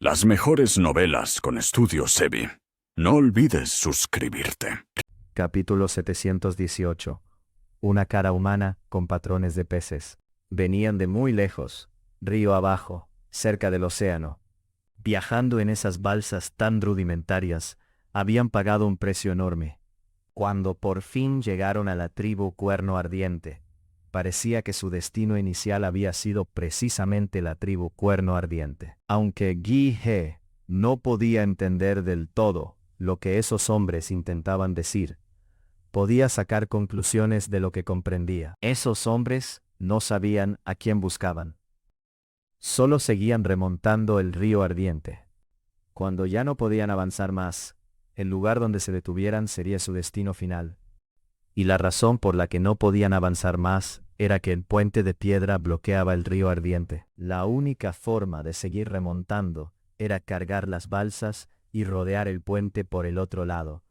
Las mejores novelas con Estudio Sebi. No olvides suscribirte. Capítulo 718. Una cara humana con patrones de peces. Venían de muy lejos, río abajo, cerca del océano. Viajando en esas balsas tan rudimentarias, habían pagado un precio enorme. Cuando por fin llegaron a la tribu Cuerno Ardiente, parecía que su destino inicial había sido precisamente la tribu Cuerno Ardiente. Aunque Guy He no podía entender del todo lo que esos hombres intentaban decir, podía sacar conclusiones de lo que comprendía. Esos hombres no sabían a quién buscaban. Solo seguían remontando el río ardiente. Cuando ya no podían avanzar más, el lugar donde se detuvieran sería su destino final. Y la razón por la que no podían avanzar más era que el puente de piedra bloqueaba el río ardiente. La única forma de seguir remontando era cargar las balsas y rodear el puente por el otro lado.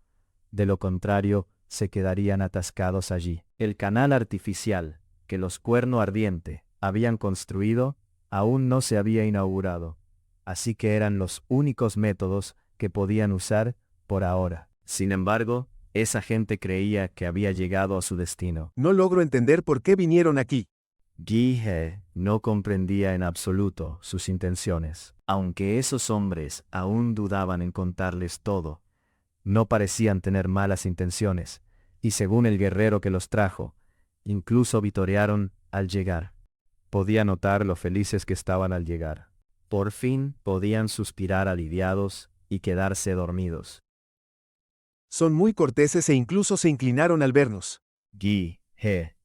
De lo contrario, se quedarían atascados allí. El canal artificial que los Cuerno Ardiente habían construido aún no se había inaugurado, así que eran los únicos métodos que podían usar por ahora. Sin embargo, esa gente creía que había llegado a su destino. No logro entender por qué vinieron aquí. Guy He no comprendía en absoluto sus intenciones. Aunque esos hombres aún dudaban en contarles todo, no parecían tener malas intenciones, y según el guerrero que los trajo, incluso vitorearon al llegar. Podía notar lo felices que estaban al llegar. Por fin podían suspirar aliviados y quedarse dormidos. Son muy corteses e incluso se inclinaron al vernos. Guy He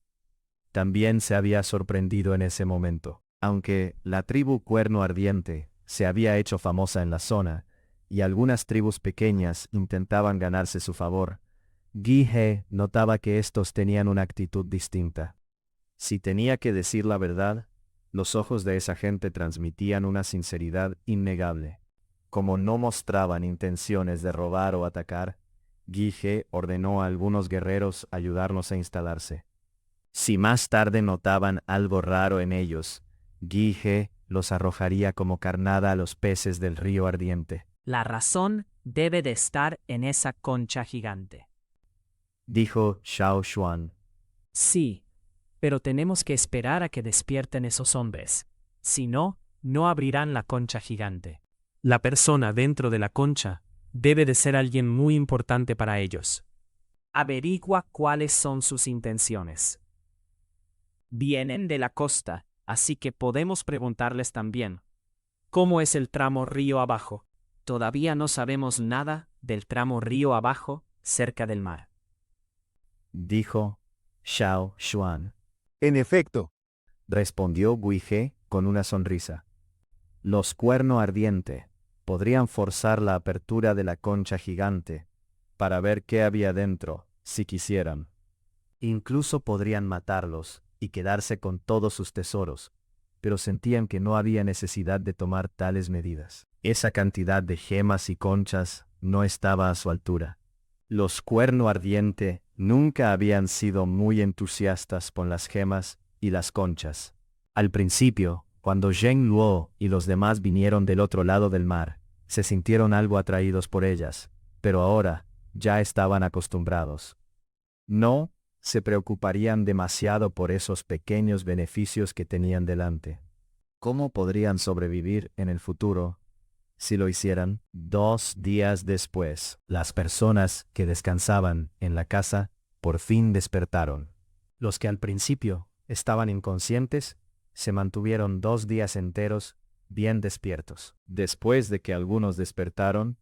también se había sorprendido en ese momento. Aunque la tribu Cuerno Ardiente se había hecho famosa en la zona, y algunas tribus pequeñas intentaban ganarse su favor, Guy He notaba que estos tenían una actitud distinta. Si tenía que decir la verdad, los ojos de esa gente transmitían una sinceridad innegable. Como no mostraban intenciones de robar o atacar, Guy He ordenó a algunos guerreros ayudarnos a instalarse. Si más tarde notaban algo raro en ellos, Guy He los arrojaría como carnada a los peces del río ardiente. La razón debe de estar en esa concha gigante. Dijo Xiao Xuan. Sí, pero tenemos que esperar a que despierten esos hombres. Si no, no abrirán la concha gigante. La persona dentro de la concha debe de ser alguien muy importante para ellos. Averigua cuáles son sus intenciones. Vienen de la costa, así que podemos preguntarles también. ¿Cómo es el tramo río abajo? Todavía no sabemos nada del tramo río abajo, cerca del mar. Dijo Xiao Xuan. En efecto, Respondió Guy He con una sonrisa. Los Cuerno Ardiente podrían forzar la apertura de la concha gigante para ver qué había dentro, si quisieran. Incluso podrían matarlos y quedarse con todos sus tesoros, pero sentían que no había necesidad de tomar tales medidas. Esa cantidad de gemas y conchas no estaba a su altura. Los Cuerno Ardiente nunca habían sido muy entusiastas con las gemas y las conchas. Al principio, cuando Zheng Luo y los demás vinieron del otro lado del mar, se sintieron algo atraídos por ellas, pero ahora ya estaban acostumbrados. No se preocuparían demasiado por esos pequeños beneficios que tenían delante. ¿Cómo podrían sobrevivir en el futuro si lo hicieran? 2 días después, las personas que descansaban en la casa por fin despertaron. Los que al principio estaban inconscientes se mantuvieron 2 días enteros bien despiertos. Después de que algunos despertaron,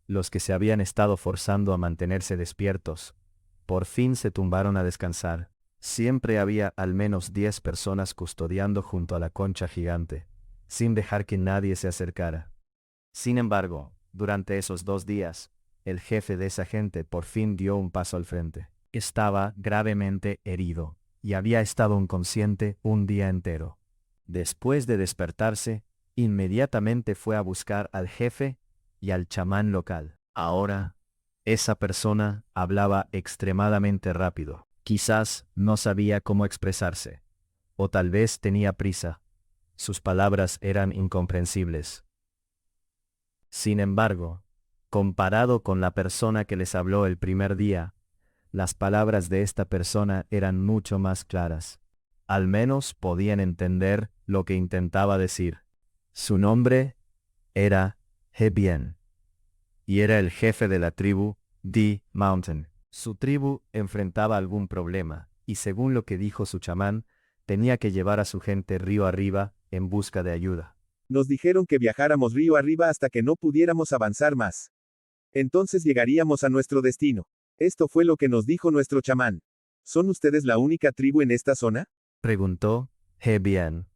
los que se habían estado forzando a mantenerse despiertos por fin se tumbaron a descansar. Siempre había al menos 10 personas custodiando junto a la concha gigante, sin dejar que nadie se acercara. Sin embargo, durante esos 2 días, el jefe de esa gente por fin dio un paso al frente. Estaba gravemente herido y había estado inconsciente un día entero. Después de despertarse, inmediatamente fue a buscar al jefe y al chamán local. Ahora, esa persona hablaba extremadamente rápido. Quizás no sabía cómo expresarse, o tal vez tenía prisa. Sus palabras eran incomprensibles. Sin embargo, comparado con la persona que les habló el primer día, las palabras de esta persona eran mucho más claras. Al menos podían entender lo que intentaba decir. Su nombre era Hebien, y era el jefe de la tribu D Mountain. Su tribu enfrentaba algún problema, y según lo que dijo su chamán, tenía que llevar a su gente río arriba en busca de ayuda. Nos dijeron que viajáramos río arriba hasta que no pudiéramos avanzar más. Entonces llegaríamos a nuestro destino. Esto fue lo que nos dijo nuestro chamán. ¿Son ustedes la única tribu en esta zona? Preguntó Hebien.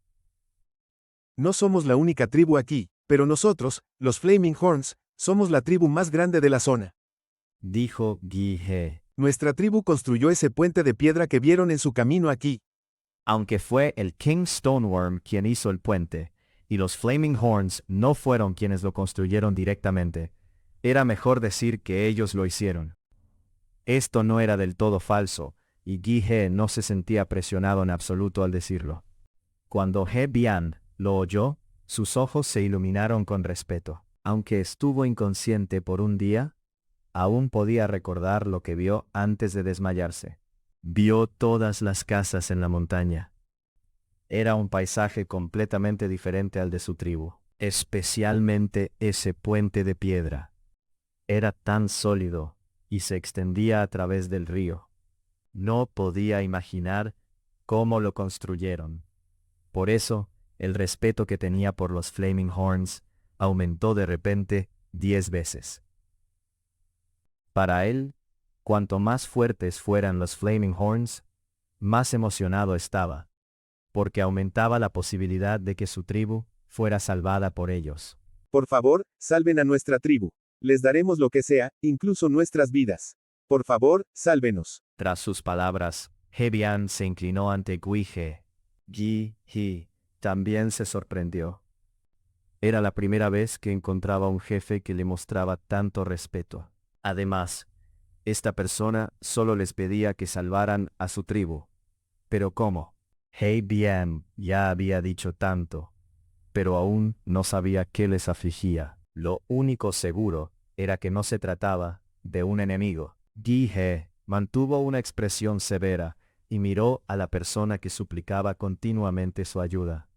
No somos la única tribu aquí, pero nosotros, los Flaming Horns, somos la tribu más grande de la zona. Dijo Guije. Nuestra tribu construyó ese puente de piedra que vieron en su camino aquí. Aunque fue el King Stoneworm quien hizo el puente, y los Flaming Horns no fueron quienes lo construyeron directamente, era mejor decir que ellos lo hicieron. Esto no era del todo falso, y Guije no se sentía presionado en absoluto al decirlo. Cuando Hebien lo oyó, sus ojos se iluminaron con respeto. Aunque estuvo inconsciente por un día, aún podía recordar lo que vio antes de desmayarse. Vio todas las casas en la montaña. Era un paisaje completamente diferente al de su tribu, especialmente ese puente de piedra. Era tan sólido y se extendía a través del río. No podía imaginar cómo lo construyeron. Por eso, el respeto que tenía por los Flaming Horns aumentó de repente 10 veces. Para él, cuanto más fuertes fueran los Flaming Horns, más emocionado estaba, porque aumentaba la posibilidad de que su tribu fuera salvada por ellos. Por favor, salven a nuestra tribu. Les daremos lo que sea, incluso nuestras vidas. Por favor, sálvenos. Tras sus palabras, Hebien se inclinó ante Guije. Guije también se sorprendió. Era la primera vez que encontraba un jefe que le mostraba tanto respeto. Además, esta persona solo les pedía que salvaran a su tribu. ¿Pero cómo? Hebien ya había dicho tanto, pero aún no sabía qué les afligía. Lo único seguro era que no se trataba de un enemigo. Guije mantuvo una expresión severa y miró a la persona que suplicaba continuamente su ayuda.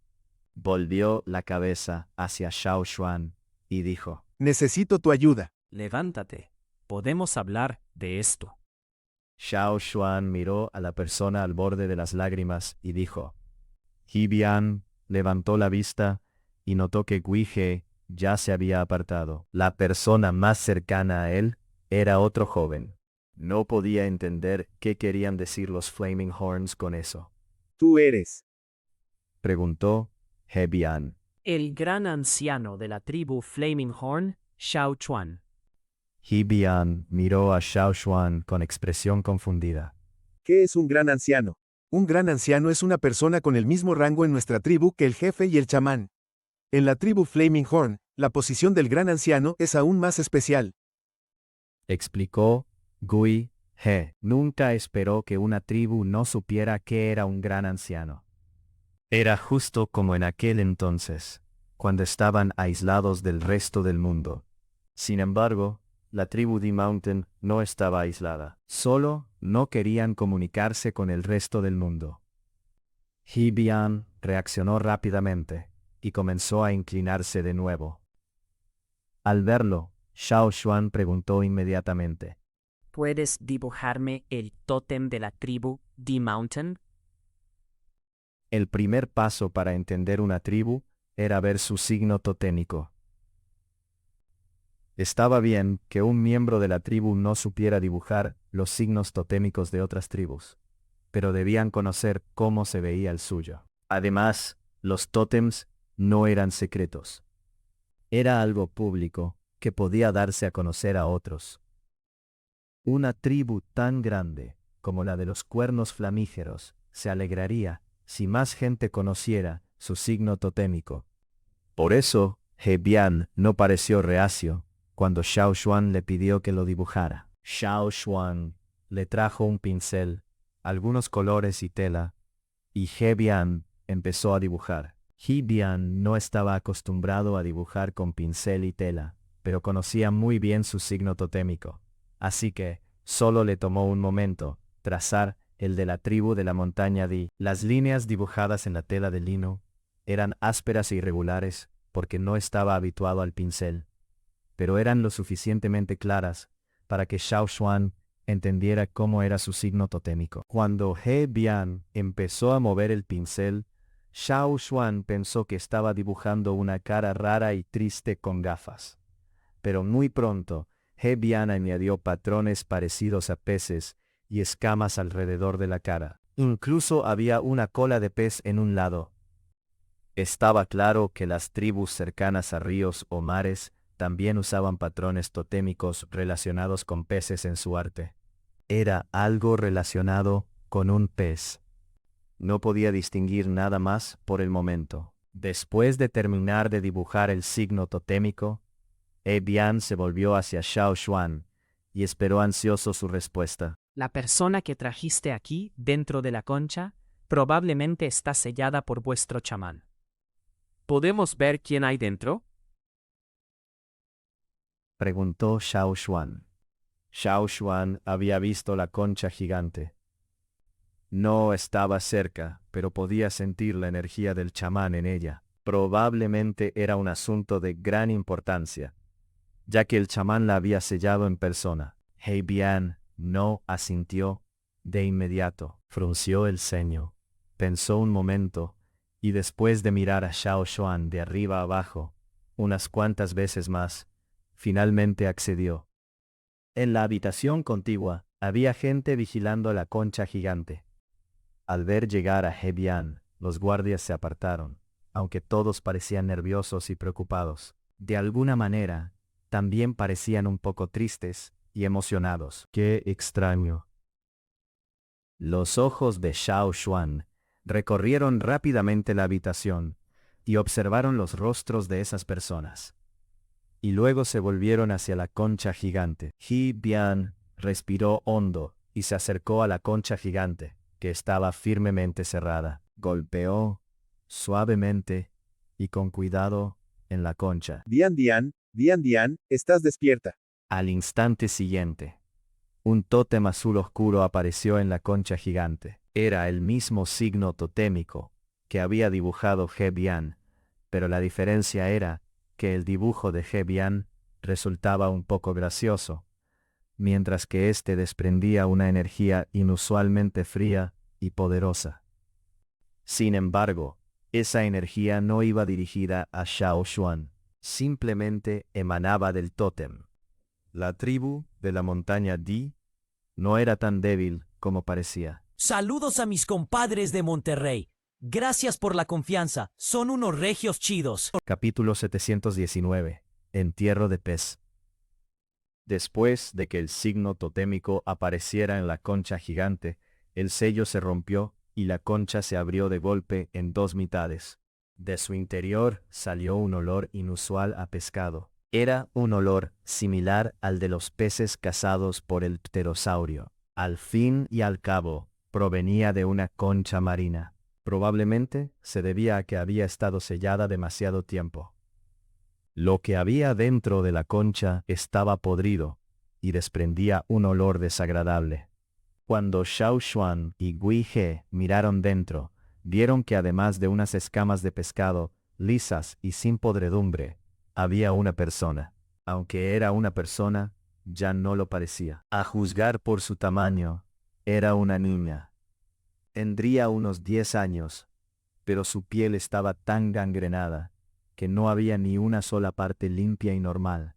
Volvió la cabeza hacia Xiao Xuan y dijo: Necesito tu ayuda. Levántate. Podemos hablar de esto. Xiao Xuan miró a la persona al borde de las lágrimas y dijo. Hebien levantó la vista y notó que Guije ya se había apartado. La persona más cercana a él era otro joven. No podía entender qué querían decir los Flaming Horns con eso. Tú eres. Preguntó Hebien. El gran anciano de la tribu Flaming Horn, Xiao Chuan. Hebien miró a Xiao Xuan con expresión confundida. ¿Qué es un gran anciano? Un gran anciano es una persona con el mismo rango en nuestra tribu que el jefe y el chamán. En la tribu Flaming Horn, la posición del gran anciano es aún más especial. Explicó Guije. Nunca esperó que una tribu no supiera qué era un gran anciano. Era justo como en aquel entonces, cuando estaban aislados del resto del mundo. Sin embargo, la tribu D Mountain no estaba aislada. Solo no querían comunicarse con el resto del mundo. Hebien reaccionó rápidamente y comenzó a inclinarse de nuevo. Al verlo, Xiao Xuan preguntó inmediatamente. ¿Puedes dibujarme el tótem de la tribu D Mountain? El primer paso para entender una tribu era ver su signo totémico. Estaba bien que un miembro de la tribu no supiera dibujar los signos totémicos de otras tribus, pero debían conocer cómo se veía el suyo. Además, los tótems no eran secretos. Era algo público que podía darse a conocer a otros. Una tribu tan grande como la de los cuernos flamígeros se alegraría si más gente conociera su signo totémico. Por eso, Hebien no pareció reacio cuando Xiao Xuan le pidió que lo dibujara. Xiao Xuan le trajo un pincel, algunos colores y tela, y Hebien empezó a dibujar. Hebien no estaba acostumbrado a dibujar con pincel y tela, pero conocía muy bien su signo totémico. Así que, solo le tomó un momento, trazar el de la tribu de la montaña Di. Las líneas dibujadas en la tela de lino eran ásperas e irregulares porque no estaba habituado al pincel, pero eran lo suficientemente claras para que Xiao Xuan entendiera cómo era su signo totémico. Cuando He Bian empezó a mover el pincel, Xiao Xuan pensó que estaba dibujando una cara rara y triste con gafas. Pero muy pronto, He Bian añadió patrones parecidos a peces y escamas alrededor de la cara. Incluso había una cola de pez en un lado. Estaba claro que las tribus cercanas a ríos o mares también usaban patrones totémicos relacionados con peces en su arte. Era algo relacionado con un pez. No podía distinguir nada más por el momento. Después de terminar de dibujar el signo totémico, He Bian se volvió hacia Xiao Xuan y esperó ansioso su respuesta. La persona que trajiste aquí, dentro de la concha, probablemente está sellada por vuestro chamán. ¿Podemos ver quién hay dentro? Preguntó Xiao Xuan. Xiao Xuan había visto la concha gigante. No estaba cerca, pero podía sentir la energía del chamán en ella. Probablemente era un asunto de gran importancia, ya que el chamán la había sellado en persona. He Bian no asintió de inmediato. Frunció el ceño, pensó un momento, y después de mirar a Xiao Xuan de arriba abajo, unas cuantas veces más, finalmente accedió. En la habitación contigua, había gente vigilando la concha gigante. Al ver llegar a He Bian, los guardias se apartaron, aunque todos parecían nerviosos y preocupados. De alguna manera, también parecían un poco tristes y emocionados. ¡Qué extraño! Los ojos de Xiao Xuan recorrieron rápidamente la habitación y observaron los rostros de esas personas. Y luego se volvieron hacia la concha gigante. He Bian respiró hondo y se acercó a la concha gigante, que estaba firmemente cerrada. Golpeó suavemente y con cuidado en la concha. Dian, estás despierta. Al instante siguiente, un tótem azul oscuro apareció en la concha gigante. Era el mismo signo totémico que había dibujado He Bian, pero la diferencia era que el dibujo de He Bian resultaba un poco gracioso, mientras que éste desprendía una energía inusualmente fría y poderosa. Sin embargo, esa energía no iba dirigida a Xiao Xuan, simplemente emanaba del tótem. La tribu de la montaña Di no era tan débil como parecía. Saludos a mis compadres de Monterrey. Gracias por la confianza. Son unos regios chidos. Capítulo 719. Entierro de pez. Después de que el signo totémico apareciera en la concha gigante, el sello se rompió y la concha se abrió de golpe en dos mitades. De su interior salió un olor inusual a pescado. Era un olor similar al de los peces cazados por el pterosaurio. Al fin y al cabo, provenía de una concha marina. Probablemente se debía a que había estado sellada demasiado tiempo. Lo que había dentro de la concha estaba podrido y desprendía un olor desagradable. Cuando Xiao Xuan y Gui He miraron dentro, vieron que además de unas escamas de pescado, lisas y sin podredumbre, había una persona. Aunque era una persona, ya no lo parecía. A juzgar por su tamaño, era una niña. Tendría unos 10 años, pero su piel estaba tan gangrenada que no había ni una sola parte limpia y normal,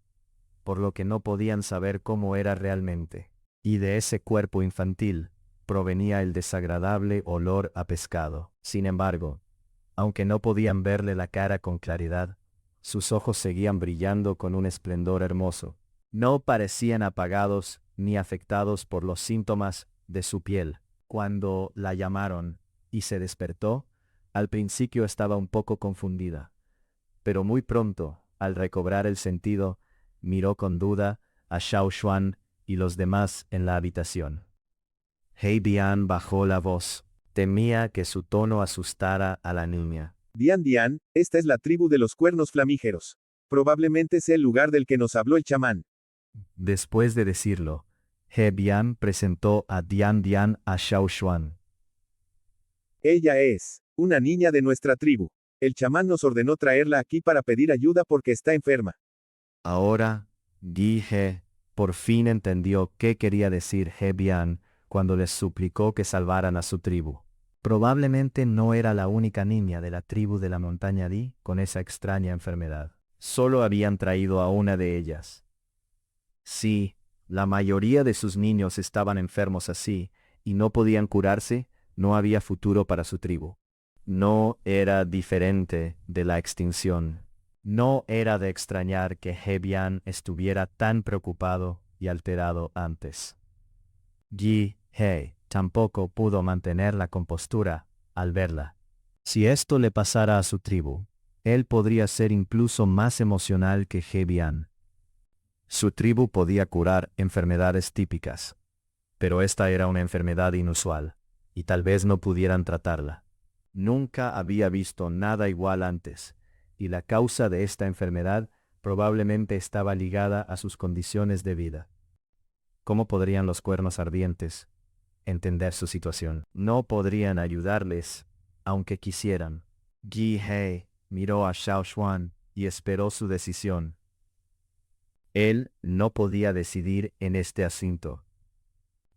por lo que no podían saber cómo era realmente. Y de ese cuerpo infantil provenía el desagradable olor a pescado. Sin embargo, aunque no podían verle la cara con claridad, sus ojos seguían brillando con un esplendor hermoso. No parecían apagados ni afectados por los síntomas de su piel. Cuando la llamaron y se despertó, al principio estaba un poco confundida, pero muy pronto, al recobrar el sentido, miró con duda a Xiao Xuan y los demás en la habitación. He Bian bajó la voz. Temía que su tono asustara a la niña. Dian, esta es la tribu de los cuernos flamígeros. Probablemente sea el lugar del que nos habló el chamán. Después de decirlo, He Bian presentó a Dian Dian a Xiao Xuan. Ella es una niña de nuestra tribu. El chamán nos ordenó traerla aquí para pedir ayuda porque está enferma. Ahora, Gi He por fin entendió qué quería decir He Bian cuando les suplicó que salvaran a su tribu. Probablemente no era la única niña de la tribu de la montaña Di con esa extraña enfermedad. Solo habían traído a una de ellas. Sí, la mayoría de sus niños estaban enfermos así, y no podían curarse, no había futuro para su tribu. No era diferente de la extinción. No era de extrañar que He Bian estuviera tan preocupado y alterado antes. Gi He tampoco pudo mantener la compostura al verla. Si esto le pasara a su tribu, él podría ser incluso más emocional que He Bian. Su tribu podía curar enfermedades típicas, pero esta era una enfermedad inusual, y tal vez no pudieran tratarla. Nunca había visto nada igual antes, y la causa de esta enfermedad probablemente estaba ligada a sus condiciones de vida. ¿Cómo podrían los cuernos ardientes entender su situación? No podrían ayudarles, aunque quisieran. Gi He miró a Xiao Xuan y esperó su decisión. Él no podía decidir en este asunto.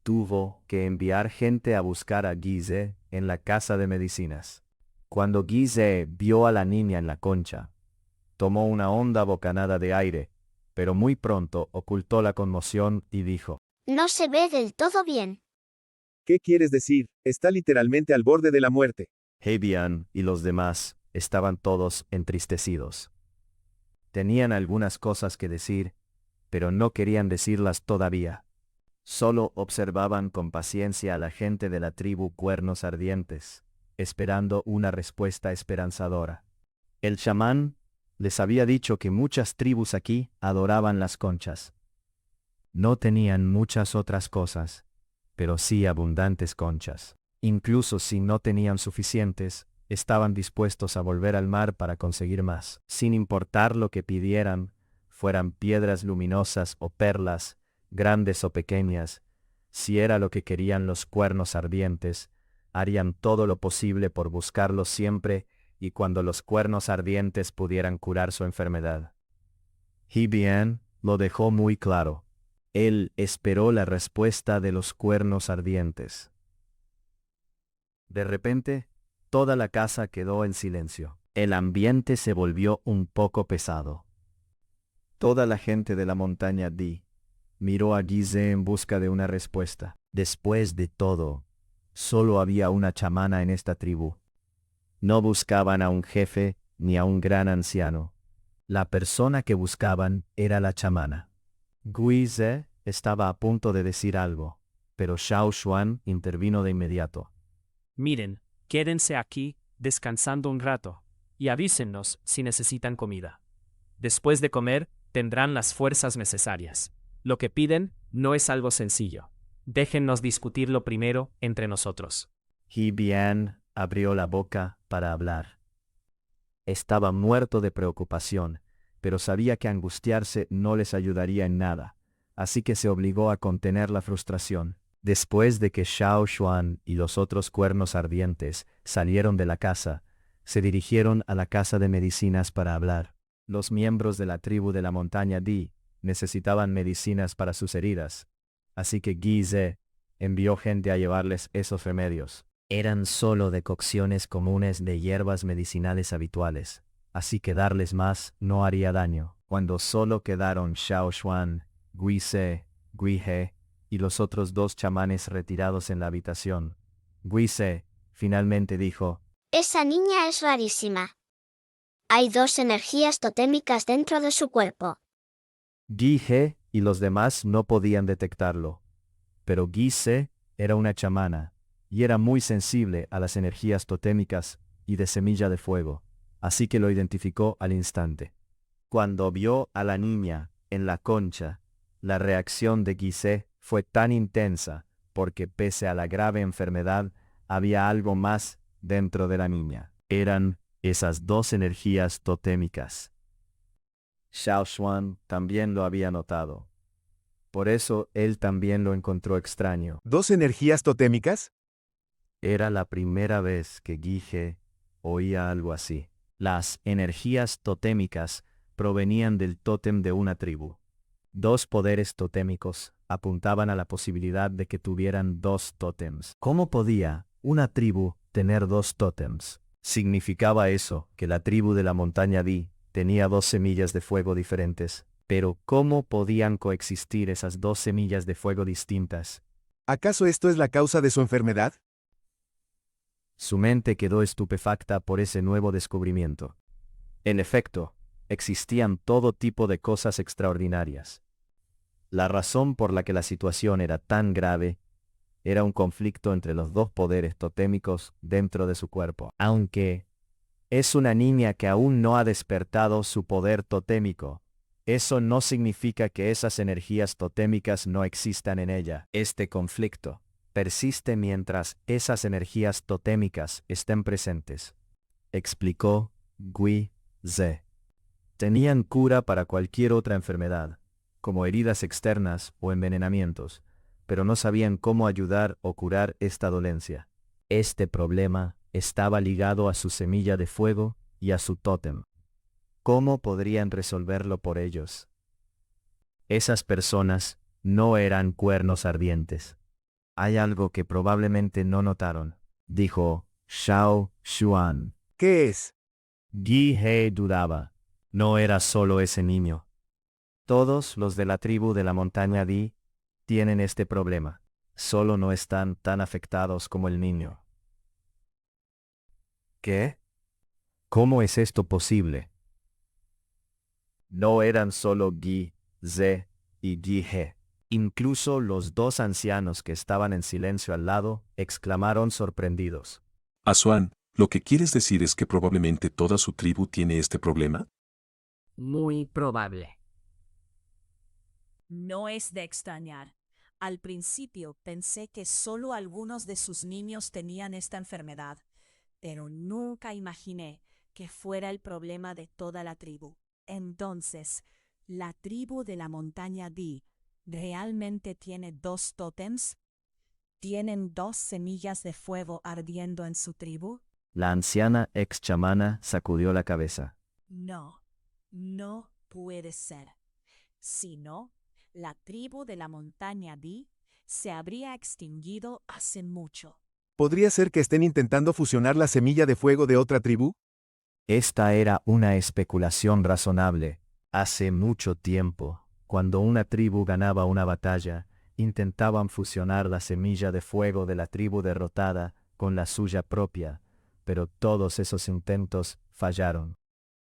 Tuvo que enviar gente a buscar a Gi Ze en la casa de medicinas. Cuando Gi Ze vio a la niña en la concha, tomó una honda bocanada de aire, pero muy pronto ocultó la conmoción y dijo: No se ve del todo bien. ¿Qué quieres decir? Está literalmente al borde de la muerte. He Bian y los demás estaban todos entristecidos. Tenían algunas cosas que decir, pero no querían decirlas todavía. Solo observaban con paciencia a la gente de la tribu Cuernos Ardientes, esperando una respuesta esperanzadora. El chamán les había dicho que muchas tribus aquí adoraban las conchas. No tenían muchas otras cosas, pero sí abundantes conchas. Incluso si no tenían suficientes, estaban dispuestos a volver al mar para conseguir más, sin importar lo que pidieran, fueran piedras luminosas o perlas, grandes o pequeñas. Si era lo que querían los Cuernos Ardientes, harían todo lo posible por buscarlo siempre y cuando los Cuernos Ardientes pudieran curar su enfermedad. He Bian lo dejó muy claro. Él esperó la respuesta de los Cuernos Ardientes. De repente, toda la casa quedó en silencio. El ambiente se volvió un poco pesado. Toda la gente de la montaña Di miró a Gi Ze en busca de una respuesta. Después de todo, solo había una chamana en esta tribu. No buscaban a un jefe ni a un gran anciano. La persona que buscaban era la chamana. Gi Ze estaba a punto de decir algo, pero Xiao Xuan intervino de inmediato. Miren, quédense aquí, descansando un rato, y avísennos si necesitan comida. Después de comer, tendrán las fuerzas necesarias. Lo que piden no es algo sencillo. Déjennos discutirlo primero entre nosotros. He Bian abrió la boca para hablar. Estaba muerto de preocupación, pero sabía que angustiarse no les ayudaría en nada, así que se obligó a contener la frustración. Después de que Xiao Xuan y los otros Cuernos Ardientes salieron de la casa, se dirigieron a la casa de medicinas para hablar. Los miembros de la tribu de la montaña Di necesitaban medicinas para sus heridas, así que Gi Ze envió gente a llevarles esos remedios. Eran solo decocciones comunes de hierbas medicinales habituales, así que darles más no haría daño. Cuando solo quedaron Xiao Xuan, Gi Ze, Gi He y los otros dos chamanes retirados en la habitación, Gi Ze finalmente dijo: Esa niña es rarísima. Hay dos energías totémicas dentro de su cuerpo. Gi He y los demás no podían detectarlo, pero Gi Ze era una chamana, y era muy sensible a las energías totémicas y de semilla de fuego, así que lo identificó al instante. Cuando vio a la niña en la concha, la reacción de Gi Ze fue tan intensa, porque pese a la grave enfermedad, había algo más dentro de la niña. Eran esas dos energías totémicas. Xiao Xuan también lo había notado. Por eso él también lo encontró extraño. ¿Dos energías totémicas? Era la primera vez que Guige oía algo así. Las energías totémicas provenían del tótem de una tribu. Dos poderes totémicos apuntaban a la posibilidad de que tuvieran dos tótems. ¿Cómo podía una tribu tener dos tótems? Significaba eso que la tribu de la montaña Di tenía dos semillas de fuego diferentes. Pero ¿cómo podían coexistir esas dos semillas de fuego distintas? ¿Acaso esto es la causa de su enfermedad? Su mente quedó estupefacta por ese nuevo descubrimiento. En efecto, existían todo tipo de cosas extraordinarias. La razón por la que la situación era tan grave era un conflicto entre los dos poderes totémicos dentro de su cuerpo. Aunque es una niña que aún no ha despertado su poder totémico, eso no significa que esas energías totémicas no existan en ella. Este conflicto persiste mientras esas energías totémicas estén presentes, explicó Gui Ze. Tenían cura para cualquier otra enfermedad, como heridas externas o envenenamientos, pero no sabían cómo ayudar o curar esta dolencia. Este problema estaba ligado a su semilla de fuego y a su tótem. ¿Cómo podrían resolverlo por ellos? Esas personas no eran cuernos ardientes. Hay algo que probablemente no notaron, dijo Xiao Xuan. ¿Qué es? Guy He dudaba. No era solo ese niño. Todos los de la tribu de la montaña Di tienen este problema. Solo no están tan afectados como el niño. ¿Qué? ¿Cómo es esto posible? No eran solo Guy Ze y Guy He. Incluso los dos ancianos que estaban en silencio al lado exclamaron sorprendidos. Asuan, ¿lo que quieres decir es que probablemente toda su tribu tiene este problema? Muy probable. No es de extrañar. Al principio pensé que solo algunos de sus niños tenían esta enfermedad, pero nunca imaginé que fuera el problema de toda la tribu. Entonces, ¿la tribu de la montaña Di realmente tiene dos tótems? ¿Tienen dos semillas de fuego ardiendo en su tribu? La anciana ex chamana sacudió la cabeza. No, no puede ser. Si no, la tribu de la montaña Di se habría extinguido hace mucho. ¿Podría ser que estén intentando fusionar la semilla de fuego de otra tribu? Esta era una especulación razonable. Hace mucho tiempo, cuando una tribu ganaba una batalla, intentaban fusionar la semilla de fuego de la tribu derrotada con la suya propia, pero todos esos intentos fallaron.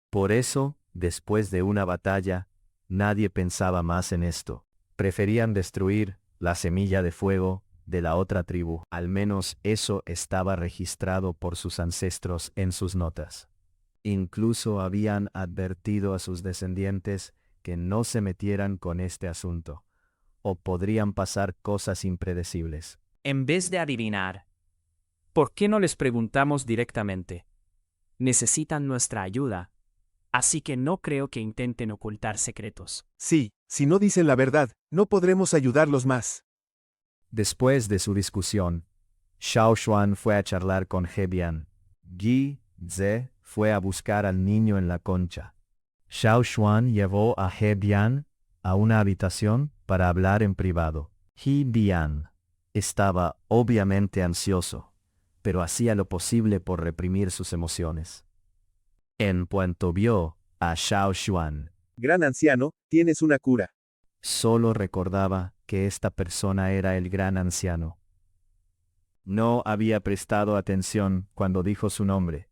Por eso, después de una batalla, nadie pensaba más en esto. Preferían destruir la semilla de fuego de la otra tribu. Al menos eso estaba registrado por sus ancestros en sus notas. Incluso habían advertido a sus descendientes que no se metieran con este asunto, o podrían pasar cosas impredecibles. En vez de adivinar, ¿por qué no les preguntamos directamente? Necesitan nuestra ayuda, así que no creo que intenten ocultar secretos. Sí, si no dicen la verdad, no podremos ayudarlos más. Después de su discusión, Xiao Xuan fue a charlar con He Bian. Guy Ze fue a buscar al niño en la concha. Xiao Xuan llevó a He Bian a una habitación para hablar en privado. He Bian estaba obviamente ansioso, pero hacía lo posible por reprimir sus emociones. En cuanto vio a Xiao Xuan, Gran anciano, tienes una cura. solo recordaba que esta persona era el gran anciano. No había prestado atención cuando dijo su nombre,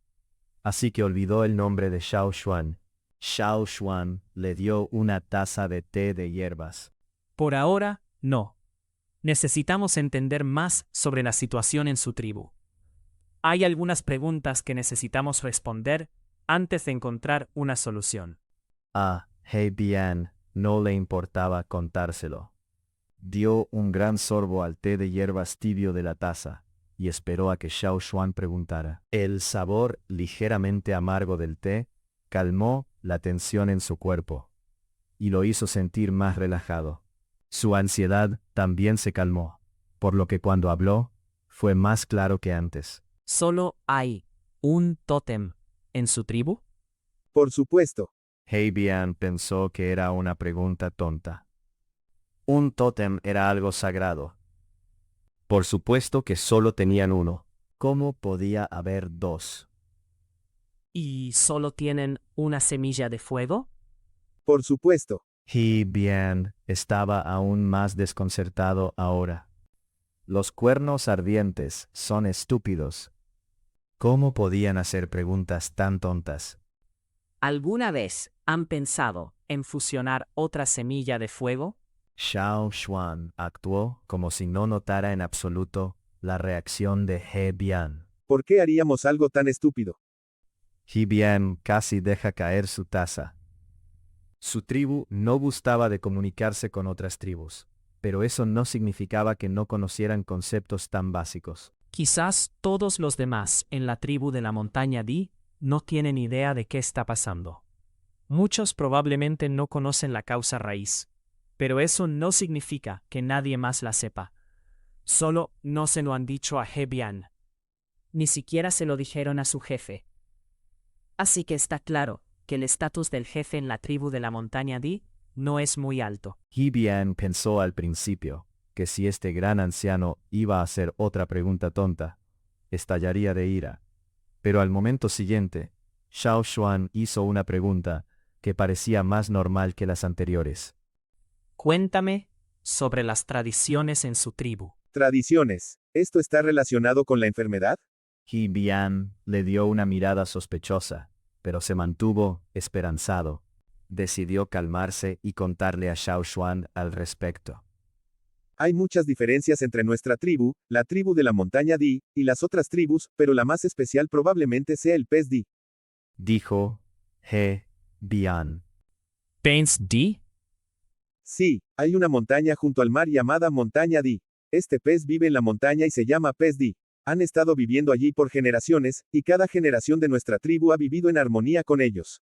así que olvidó el nombre de Xiao Xuan. Xiao Xuan le dio una taza de té de hierbas. Por ahora, no. Necesitamos entender más sobre la situación en su tribu. Hay algunas preguntas que necesitamos responder antes de encontrar una solución. A He Bian no le importaba contárselo. Dio un gran sorbo al té de hierbas tibio de la taza y esperó a que Xiao Xuan preguntara. El sabor ligeramente amargo del té calmó la tensión en su cuerpo. y lo hizo sentir más relajado. Su ansiedad también se calmó, por lo que cuando habló, fue más claro que antes. ¿Solo hay un tótem en su tribu? Por supuesto. Heibian pensó que era una pregunta tonta. Un tótem era algo sagrado. Por supuesto que solo tenían uno. ¿Cómo podía haber dos? ¿Y solo tienen una semilla de fuego? Por supuesto. Heibian estaba aún más desconcertado ahora. Los cuernos ardientes son estúpidos. ¿Cómo podían hacer preguntas tan tontas? ¿Alguna vez han pensado en fusionar otra semilla de fuego? Xiao Xuan actuó como si no notara en absoluto la reacción de He Bian. ¿Por qué haríamos algo tan estúpido? He Bian casi deja caer su taza. Su tribu no gustaba de comunicarse con otras tribus, pero eso no significaba que no conocieran conceptos tan básicos. Quizás todos los demás en la tribu de la montaña Di no tienen idea de qué está pasando. Muchos probablemente no conocen la causa raíz, pero eso no significa que nadie más la sepa. Solo no se lo han dicho a He Bian. Ni siquiera se lo dijeron a su jefe. Así que está claro que el estatus del jefe en la tribu de la montaña Di no es muy alto. He Bian pensó al principio que si este gran anciano iba a hacer otra pregunta tonta, estallaría de ira. Pero al momento siguiente, Xiao Xuan hizo una pregunta que parecía más normal que las anteriores. Cuéntame sobre las tradiciones en su tribu. Tradiciones. ¿Esto está relacionado con la enfermedad? He Bian le dio una mirada sospechosa, pero se mantuvo esperanzado. Decidió calmarse y contarle a Xiao Xuan al respecto. Hay muchas diferencias entre nuestra tribu, la tribu de la montaña Di, y las otras tribus, pero la más especial probablemente sea el pez Di. Dijo He Bian. ¿Pez Di? Sí, hay una montaña junto al mar llamada Montaña Di. Este pez vive en la montaña y se llama pez Di. Han estado viviendo allí por generaciones, y cada generación de nuestra tribu ha vivido en armonía con ellos.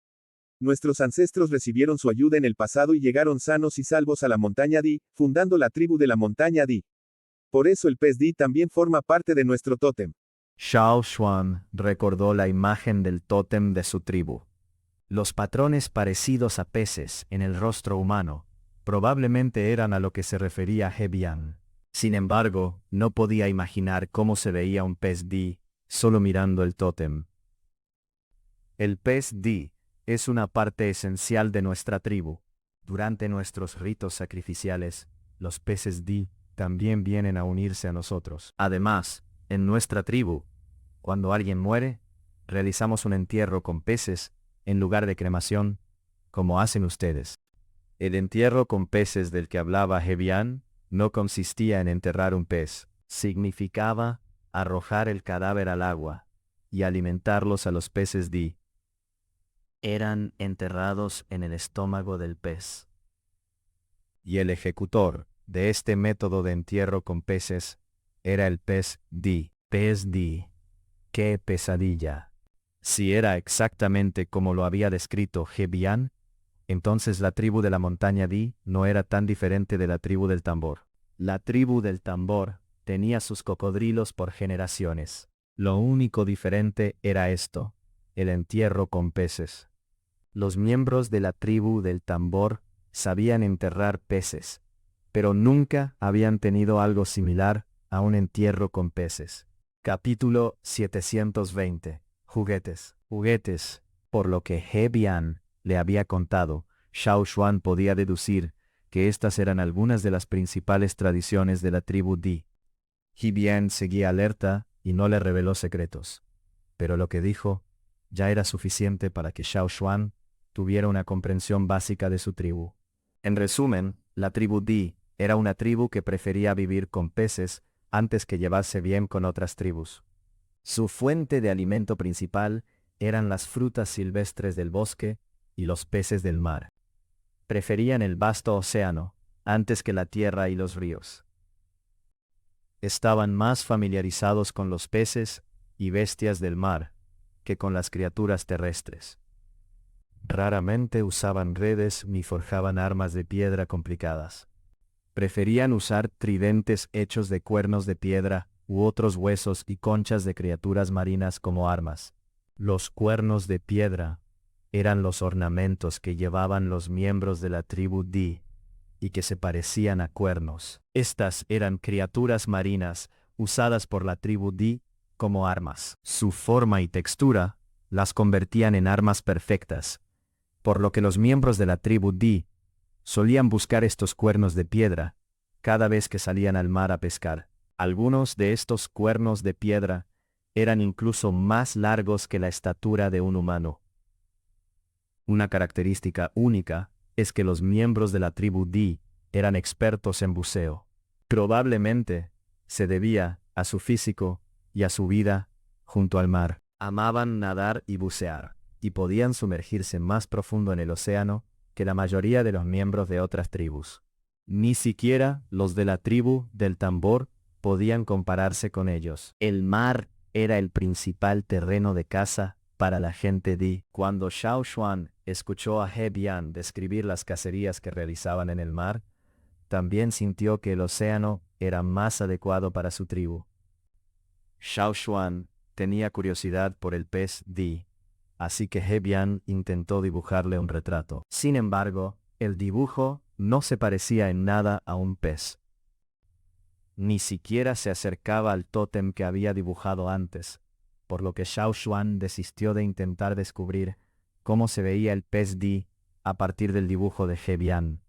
Nuestros ancestros recibieron su ayuda en el pasado y llegaron sanos y salvos a la montaña Di, fundando la tribu de la montaña Di. Por eso el pez Di también forma parte de nuestro tótem. Xiao Xuan recordó la imagen del tótem de su tribu. Los patrones parecidos a peces en el rostro humano probablemente eran a lo que se refería He Bian. Sin embargo, no podía imaginar cómo se veía un pez Di solo mirando el tótem. El pez Di es una parte esencial de nuestra tribu. Durante nuestros ritos sacrificiales, los peces Di también vienen a unirse a nosotros. Además, en nuestra tribu, cuando alguien muere, realizamos un entierro con peces en lugar de cremación, como hacen ustedes. El entierro con peces del que hablaba He Bian no consistía en enterrar un pez, significaba arrojar el cadáver al agua y alimentarlos a los peces Di. Eran enterrados en el estómago del pez. Y el ejecutor de este método de entierro con peces era el pez Di. Pez Di. ¡Qué pesadilla! Si era exactamente como lo había descrito He Bian, entonces la tribu de la montaña Di no era tan diferente de la tribu del tambor. La tribu del tambor tenía sus cocodrilos por generaciones. Lo único diferente era esto, el entierro con peces. Los miembros de la tribu del tambor sabían enterrar peces, pero nunca habían tenido algo similar a un entierro con peces. Capítulo 720. Juguetes. Juguetes. Por lo que He Bian le había contado, Xiao Xuan podía deducir que estas eran algunas de las principales tradiciones de la tribu Di. He Bian seguía alerta y no le reveló secretos. Pero lo que dijo ya era suficiente para que Xiao Xuan tuviera una comprensión básica de su tribu. En resumen, la tribu Di era una tribu que prefería vivir con peces antes que llevarse bien con otras tribus. Su fuente de alimento principal eran las frutas silvestres del bosque y los peces del mar. Preferían el vasto océano antes que la tierra y los ríos. Estaban más familiarizados con los peces y bestias del mar que con las criaturas terrestres. Raramente usaban redes ni forjaban armas de piedra complicadas. Preferían usar tridentes hechos de cuernos de piedra u otros huesos y conchas de criaturas marinas como armas. Los cuernos de piedra eran los ornamentos que llevaban los miembros de la tribu Di, y que se parecían a cuernos. Estas eran criaturas marinas usadas por la tribu Di como armas. Su forma y textura las convertían en armas perfectas, por lo que los miembros de la tribu Di solían buscar estos cuernos de piedra cada vez que salían al mar a pescar. Algunos de estos cuernos de piedra eran incluso más largos que la estatura de un humano. Una característica única es que los miembros de la tribu Di eran expertos en buceo. Probablemente se debía a su físico y a su vida junto al mar. Amaban nadar y bucear, y podían sumergirse más profundo en el océano que la mayoría de los miembros de otras tribus. Ni siquiera los de la tribu del tambor podían compararse con ellos. El mar era el principal terreno de caza para la gente Di. Cuando Xiao Xuan escuchó a He Bian describir las cacerías que realizaban en el mar, también sintió que el océano era más adecuado para su tribu. Xiao Xuan tenía curiosidad por el pez Di, así que He Bian intentó dibujarle un retrato. Sin embargo, el dibujo no se parecía en nada a un pez. Ni siquiera se acercaba al tótem que había dibujado antes, por lo que Xiao Xuan desistió de intentar descubrir cómo se veía el pez Di a partir del dibujo de He Bian.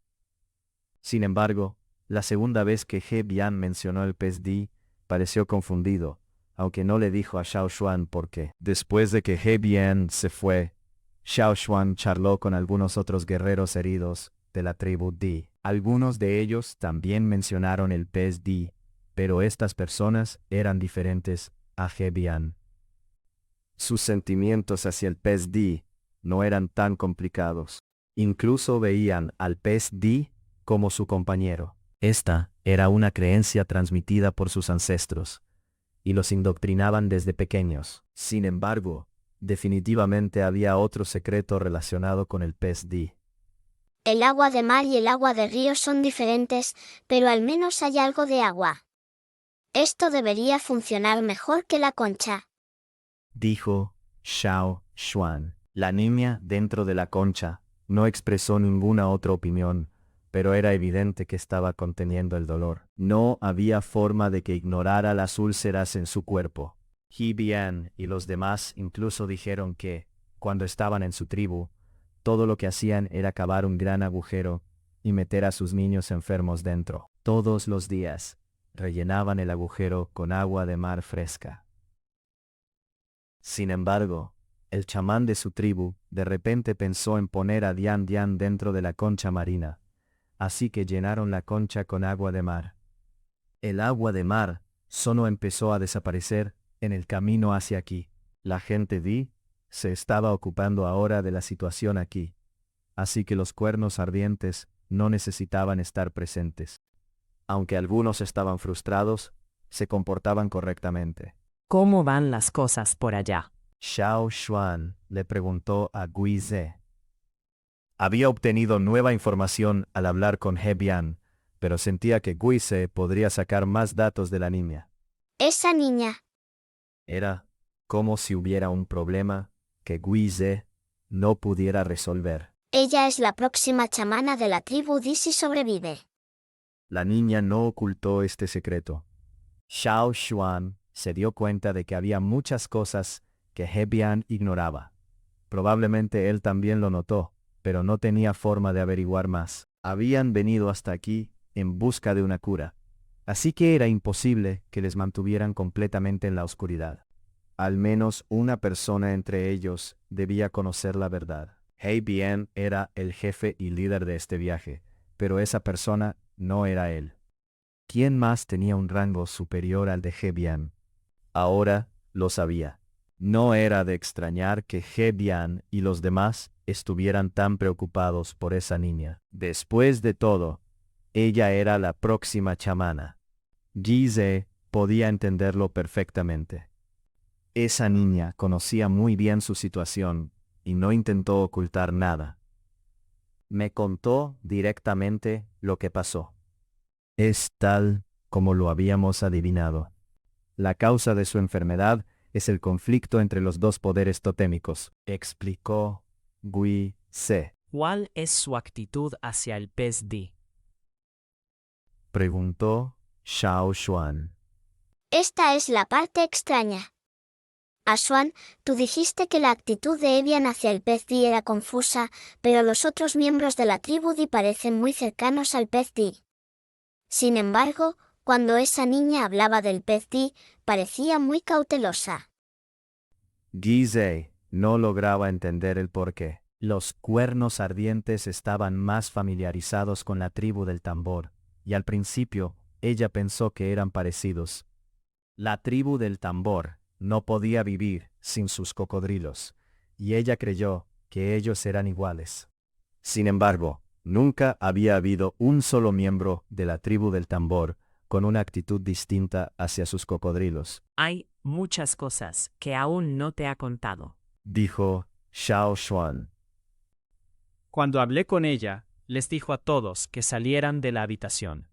Sin embargo, la segunda vez que He Bian mencionó el pez Di, pareció confundido, aunque no le dijo a Xiao Xuan por qué. Después de que He Bian se fue, Xiao Xuan charló con algunos otros guerreros heridos de la tribu Di. Algunos de ellos también mencionaron el pez Di, pero estas personas eran diferentes a He Bian. Sus sentimientos hacia el pez Di no eran tan complicados. Incluso veían al pez Di como su compañero. Esta era una creencia transmitida por sus ancestros, y los indoctrinaban desde pequeños. Sin embargo, definitivamente había otro secreto relacionado con el pez Di. El agua de mar y el agua de río son diferentes, pero al menos hay algo de agua. Esto debería funcionar mejor que la concha, dijo Xiao Xuan. La niña dentro de la concha no expresó ninguna otra opinión, pero era evidente que estaba conteniendo el dolor. No había forma de que ignorara las úlceras en su cuerpo. He Bian y los demás incluso dijeron que, cuando estaban en su tribu, todo lo que hacían era cavar un gran agujero y meter a sus niños enfermos dentro. Todos los días, rellenaban el agujero con agua de mar fresca. Sin embargo, el chamán de su tribu de repente pensó en poner a Dian Dian dentro de la concha marina, así que llenaron la concha con agua de mar. El agua de mar solo empezó a desaparecer en el camino hacia aquí. La gente Di se estaba ocupando ahora de la situación aquí, así que los cuernos ardientes no necesitaban estar presentes. Aunque algunos estaban frustrados, se comportaban correctamente. ¿Cómo van las cosas por allá? Xiao Xuan le preguntó a Gui Ze. Había obtenido nueva información al hablar con He Bian, pero sentía que Gui Ze podría sacar más datos de la niña. Esa niña. Era como si hubiera un problema que Gui Ze no pudiera resolver. Ella es la próxima chamana de la tribu Di si sobrevive. La niña no ocultó este secreto. Xiao Xuan se dio cuenta de que había muchas cosas que He Bian ignoraba. Probablemente él también lo notó, pero no tenía forma de averiguar más. Habían venido hasta aquí en busca de una cura, así que era imposible que les mantuvieran completamente en la oscuridad. Al menos una persona entre ellos debía conocer la verdad. He Bian era el jefe y líder de este viaje, pero esa persona no era él. ¿Quién más tenía un rango superior al de He Bian? Ahora lo sabía. No era de extrañar que He Bian y los demás estuvieran tan preocupados por esa niña. Después de todo, ella era la próxima chamana. Gui Ze podía entenderlo perfectamente. Esa niña conocía muy bien su situación y no intentó ocultar nada. Me contó directamente lo que pasó. Es tal como lo habíamos adivinado. La causa de su enfermedad es el conflicto entre los dos poderes totémicos, explicó Gui Se. ¿Cuál es su actitud hacia el pez Di? Preguntó Xiao Xuan. Esta es la parte extraña. Aswan, tú dijiste que la actitud de Evian hacia el pez Di era confusa, pero los otros miembros de la tribu Di parecen muy cercanos al pez Di. Sin embargo, cuando esa niña hablaba del pez Di, parecía muy cautelosa. Gizeh no lograba entender el porqué. Los cuernos ardientes estaban más familiarizados con la tribu del tambor, y al principio ella pensó que eran parecidos. La tribu del tambor no podía vivir sin sus cocodrilos, y ella creyó que ellos eran iguales. Sin embargo, nunca había habido un solo miembro de la tribu del tambor con una actitud distinta hacia sus cocodrilos, Hay muchas cosas que aún no te ha contado. dijo Xiao Xuan. Cuando hablé con ella, les dijo a todos que salieran de la habitación.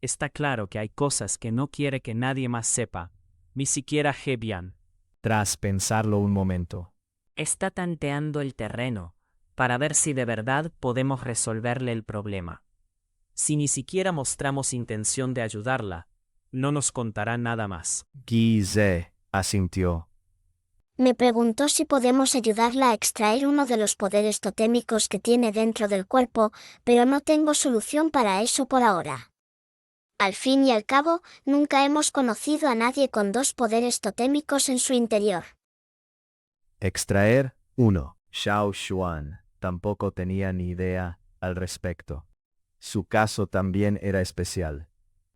Está claro que hay cosas que no quiere que nadie más sepa, ni siquiera Hebian. Tras pensarlo un momento, Está tanteando el terreno para ver si de verdad podemos resolverle el problema. Si ni siquiera mostramos intención de ayudarla, no nos contará nada más. Gizeh asintió. Me preguntó si podemos ayudarla a extraer uno de los poderes totémicos que tiene dentro del cuerpo, pero no tengo solución para eso por ahora. Al fin y al cabo, nunca hemos conocido a nadie con dos poderes totémicos en su interior. Extraer 1. Xiao Xuan tampoco tenía ni idea al respecto. Su caso también era especial.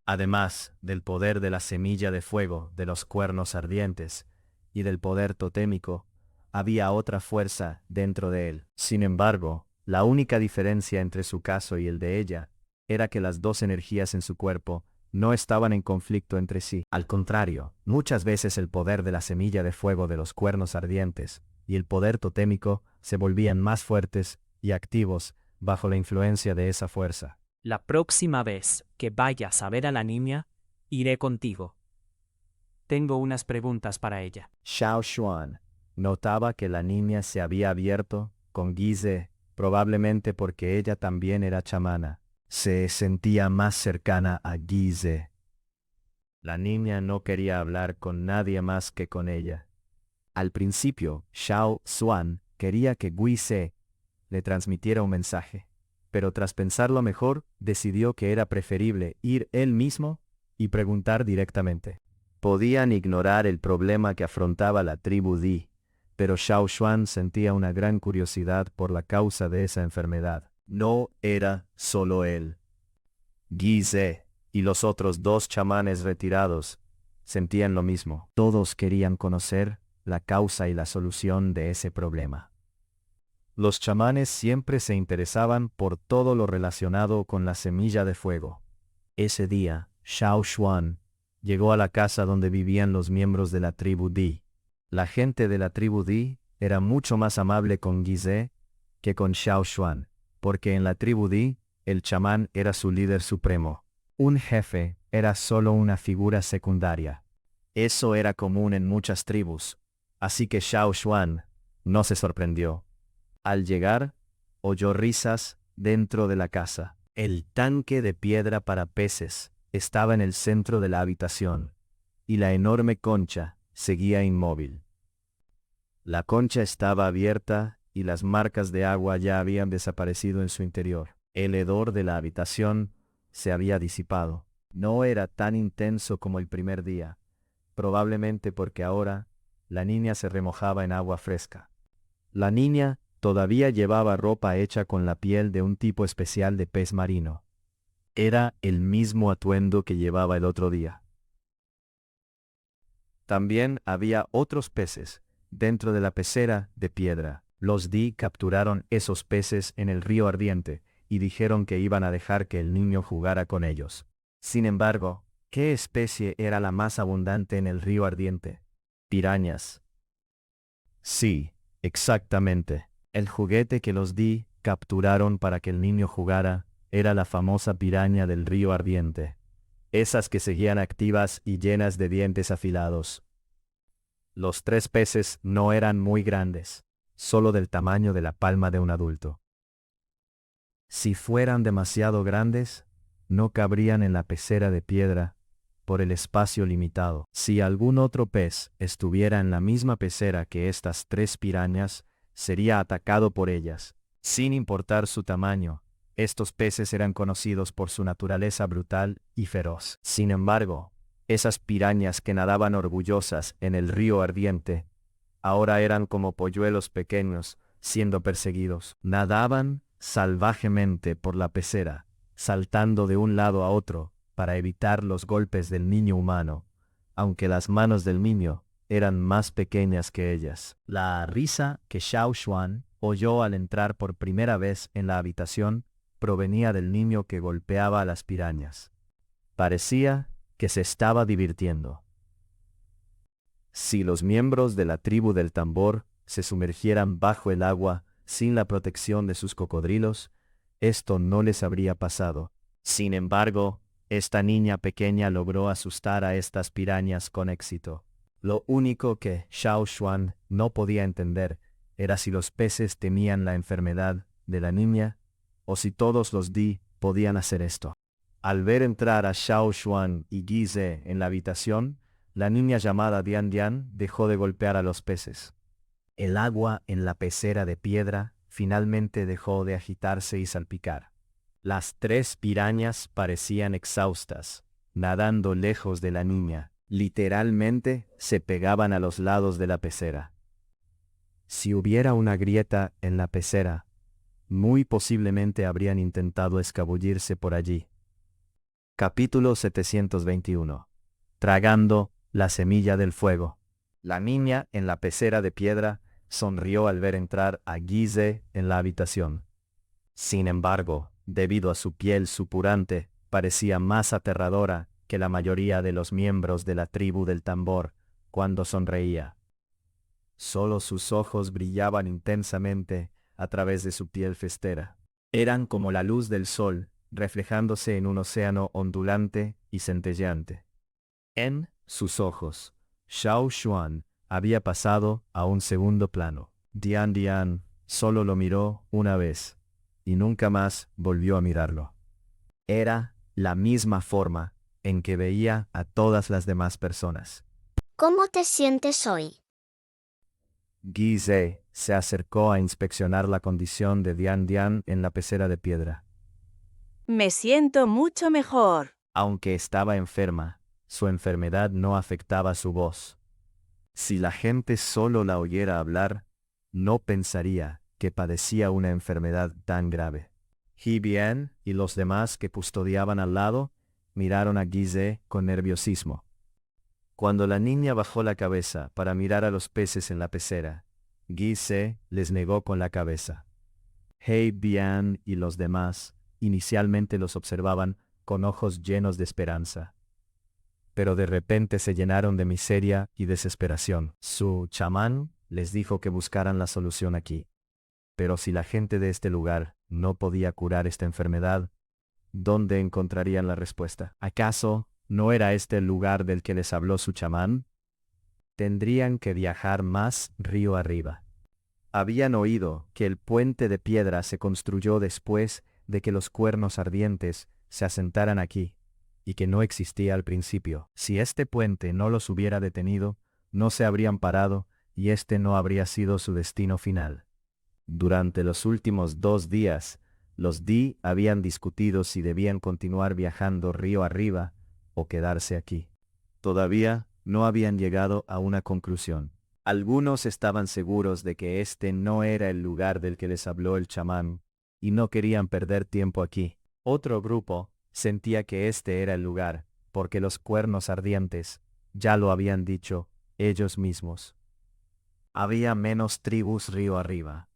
Además del poder de la semilla de fuego de los cuernos ardientes y del poder totémico, había otra fuerza dentro de él. Sin embargo, la única diferencia entre su caso y el de ella era que las dos energías en su cuerpo no estaban en conflicto entre sí. Al contrario, muchas veces el poder de la semilla de fuego de los cuernos ardientes y el poder totémico se volvían más fuertes y activos bajo la influencia de esa fuerza. La próxima vez que vayas a ver a la niña, iré contigo. Tengo unas preguntas para ella. Xiao Xuan notaba que la niña se había abierto con Gizeh, probablemente porque ella también era chamana. Se sentía más cercana a Gizeh. La niña no quería hablar con nadie más que con ella. Al principio, Xiao Xuan quería que Gui Se le transmitiera un mensaje, pero tras pensarlo mejor, decidió que era preferible ir él mismo y preguntar directamente. Podían ignorar el problema que afrontaba la tribu Di, pero Xiao Xuan sentía una gran curiosidad por la causa de esa enfermedad. No era solo él. Gizeh y los otros dos chamanes retirados sentían lo mismo. Todos querían conocer la causa y la solución de ese problema. Los chamanes siempre se interesaban por todo lo relacionado con la semilla de fuego. Ese día, Xiao Xuan llegó a la casa donde vivían los miembros de la tribu Di. La gente de la tribu Di era mucho más amable con Gizeh que con Xiao Xuan, porque en la tribu Di, el chamán era su líder supremo. Un jefe era solo una figura secundaria. Eso era común en muchas tribus, así que Xiao Xuan no se sorprendió. Al llegar, oyó risas dentro de la casa. El tanque de piedra para peces estaba en el centro de la habitación, y la enorme concha seguía inmóvil. La concha estaba abierta y las marcas de agua ya habían desaparecido en su interior. El hedor de la habitación se había disipado. No era tan intenso como el primer día, probablemente porque ahora la niña se remojaba en agua fresca. La niña todavía llevaba ropa hecha con la piel de un tipo especial de pez marino. Era el mismo atuendo que llevaba el otro día. También había otros peces dentro de la pecera de piedra. Los Di capturaron esos peces en el río ardiente y dijeron que iban a dejar que el niño jugara con ellos. Sin embargo, ¿qué especie era la más abundante en el río ardiente? Pirañas. Sí, exactamente. El juguete que los Di capturaron para que el niño jugara era la famosa piraña del río ardiente. Esas que seguían activas y llenas de dientes afilados. Los 3 peces no eran muy grandes, solo del tamaño de la palma de un adulto. Si fueran demasiado grandes, no cabrían en la pecera de piedra por el espacio limitado. Si algún otro pez estuviera en la misma pecera que estas 3 pirañas, sería atacado por ellas. Sin importar su tamaño, estos peces eran conocidos por su naturaleza brutal y feroz. Sin embargo, esas pirañas que nadaban orgullosas en el río ardiente, ahora eran como polluelos pequeños siendo perseguidos. Nadaban salvajemente por la pecera, saltando de un lado a otro para evitar los golpes del niño humano, aunque las manos del niño eran más pequeñas que ellas. La risa que Xiao Xuan oyó al entrar por primera vez en la habitación provenía del niño que golpeaba a las pirañas. Parecía que se estaba divirtiendo. Si los miembros de la tribu del tambor se sumergieran bajo el agua sin la protección de sus cocodrilos, esto no les habría pasado. Sin embargo, esta niña pequeña logró asustar a estas pirañas con éxito. Lo único que Xiao Xuan no podía entender era si los peces temían la enfermedad de la niña o si todos los Di podían hacer esto. Al ver entrar a Xiao Xuan y Guise en la habitación, la niña llamada Dian Dian dejó de golpear a los peces. El agua en la pecera de piedra finalmente dejó de agitarse y salpicar. Las 3 pirañas parecían exhaustas, nadando lejos de la niña. Literalmente se pegaban a los lados de la pecera. Si hubiera una grieta en la pecera, muy posiblemente habrían intentado escabullirse por allí. Capítulo 721. Tragando la semilla del fuego. La niña en la pecera de piedra sonrió al ver entrar a Guise en la habitación. Sin embargo, debido a su piel supurante, parecía más aterradora que la mayoría de los miembros de la tribu del tambor cuando sonreía. Solo sus ojos brillaban intensamente a través de su piel festera. Eran como la luz del sol, reflejándose en un océano ondulante y centelleante. En sus ojos, Xiao Xuan había pasado a un segundo plano. Dian Dian solo lo miró una vez, y nunca más volvió a mirarlo. Era la misma forma en que veía a todas las demás personas. ¿Cómo te sientes hoy? Guise se acercó a inspeccionar la condición de Dian Dian en la pecera de piedra. Me siento mucho mejor. Aunque estaba enferma, su enfermedad no afectaba su voz. Si la gente solo la oyera hablar, no pensaría que padecía una enfermedad tan grave. He Bian y los demás que custodiaban al lado miraron a Guise con nerviosismo. Cuando la niña bajó la cabeza para mirar a los peces en la pecera, Guise les negó con la cabeza. He Bian y los demás inicialmente los observaban con ojos llenos de esperanza. Pero de repente se llenaron de miseria y desesperación. Su chamán les dijo que buscaran la solución aquí. Pero si la gente de este lugar no podía curar esta enfermedad, ¿dónde encontrarían la respuesta? ¿Acaso no era este el lugar del que les habló su chamán? Tendrían que viajar más río arriba. Habían oído que el puente de piedra se construyó después de que los cuernos ardientes se asentaran aquí, y que no existía al principio. Si este puente no los hubiera detenido, no se habrían parado, y este no habría sido su destino final. Durante los últimos 2 días, los Di habían discutido si debían continuar viajando río arriba o quedarse aquí. Todavía no habían llegado a una conclusión. Algunos estaban seguros de que este no era el lugar del que les habló el chamán, y no querían perder tiempo aquí. Otro grupo sentía que este era el lugar, porque los cuernos ardientes ya lo habían dicho ellos mismos. Había menos tribus río arriba,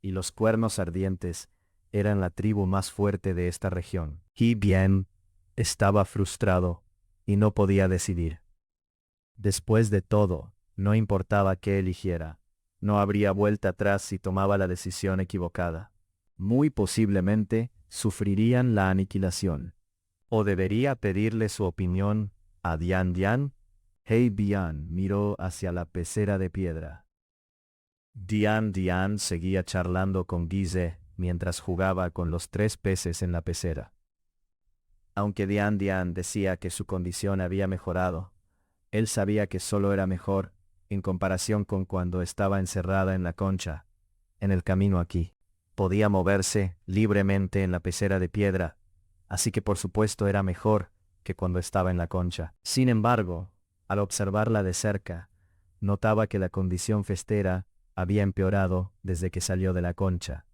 y los cuernos ardientes eran la tribu más fuerte de esta región. He Bian estaba frustrado y no podía decidir. Después de todo, no importaba qué eligiera, No habría vuelta atrás si tomaba la decisión equivocada. Muy posiblemente sufrirían la aniquilación. ¿O debería pedirle su opinión a Dian Dian? He Bian miró hacia la pecera de piedra. Dian Dian seguía charlando con Guise mientras jugaba con los 3 peces en la pecera. Aunque Dian Dian decía que su condición había mejorado, él sabía que solo era mejor en comparación con cuando estaba encerrada en la concha, en el camino aquí. Podía moverse libremente en la pecera de piedra, así que por supuesto era mejor que cuando estaba en la concha. Sin embargo, al observarla de cerca, notaba que la condición festera había empeorado desde que salió de la concha.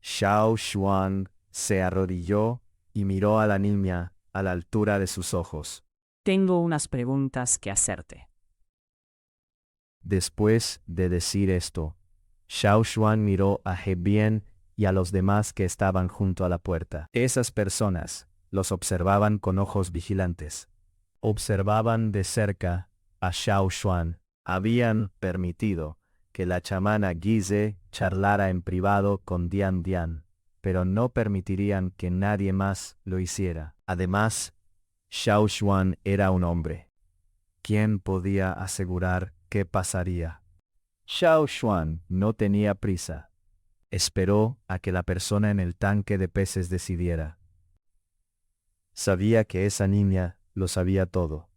Xiao Xuan se arrodilló y miró a la niña a la altura de sus ojos. Tengo unas preguntas que hacerte. Después de decir esto, Xiao Xuan miró a He Bian y a los demás que estaban junto a la puerta. Esas personas los observaban con ojos vigilantes. Observaban de cerca a Xiao Xuan. Habían permitido que la chamana Guise charlara en privado con Dian Dian, pero no permitirían que nadie más lo hiciera. Además, Xiao Xuan era un hombre. ¿Quién podía asegurar qué pasaría? Xiao Xuan no tenía prisa. Esperó a que la persona en el tanque de peces decidiera. Sabía que esa niña lo sabía todo.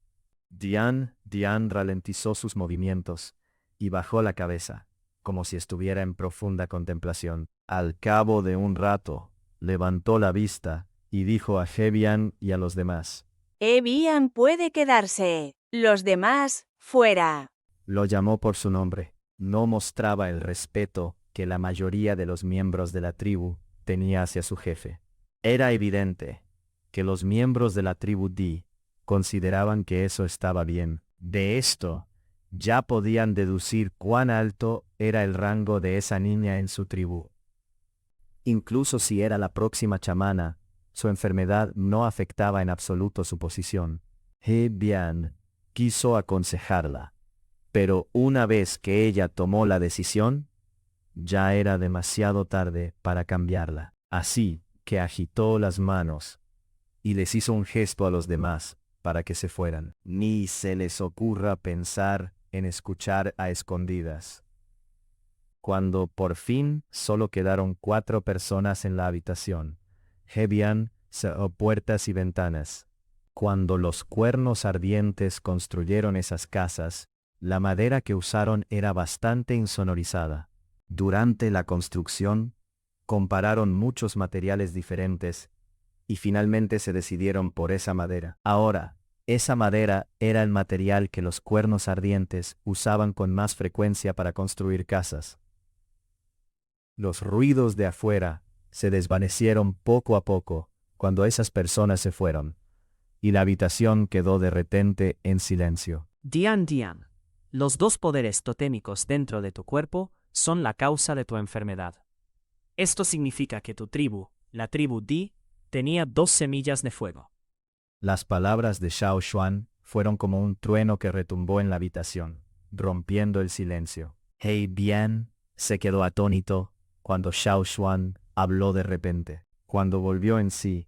Dian ralentizó sus movimientos y bajó la cabeza, como si estuviera en profunda contemplación. Al cabo de un rato, levantó la vista y dijo a He Bian y a los demás. He Bian puede quedarse. Los demás, fuera. Lo llamó por su nombre. No mostraba el respeto que la mayoría de los miembros de la tribu tenía hacia su jefe. Era evidente que los miembros de la tribu Di consideraban que eso estaba bien. De esto, ya podían deducir cuán alto era el rango de esa niña en su tribu. Incluso si era la próxima chamana, su enfermedad no afectaba en absoluto su posición. He Bian quiso aconsejarla, pero una vez que ella tomó la decisión, ya era demasiado tarde para cambiarla. Así que agitó las manos y les hizo un gesto a los demás para que se fueran. Ni se les ocurra pensar en escuchar a escondidas. Cuando por fin solo quedaron 4 personas en la habitación, He Bian cerró puertas y ventanas. Cuando los cuernos ardientes construyeron esas casas, la madera que usaron era bastante insonorizada. Durante la construcción, compararon muchos materiales diferentes y finalmente se decidieron por esa madera. Ahora, esa madera era el material que los cuernos ardientes usaban con más frecuencia para construir casas. Los ruidos de afuera se desvanecieron poco a poco cuando esas personas se fueron, y la habitación quedó de repente en silencio. Dian Dian, los 2 poderes totémicos dentro de tu cuerpo son la causa de tu enfermedad. Esto significa que tu tribu, la tribu Di, tenía 2 semillas de fuego. Las palabras de Xiao Xuan fueron como un trueno que retumbó en la habitación, rompiendo el silencio. He Bian se quedó atónito cuando Xiao Xuan habló de repente. Cuando volvió en sí,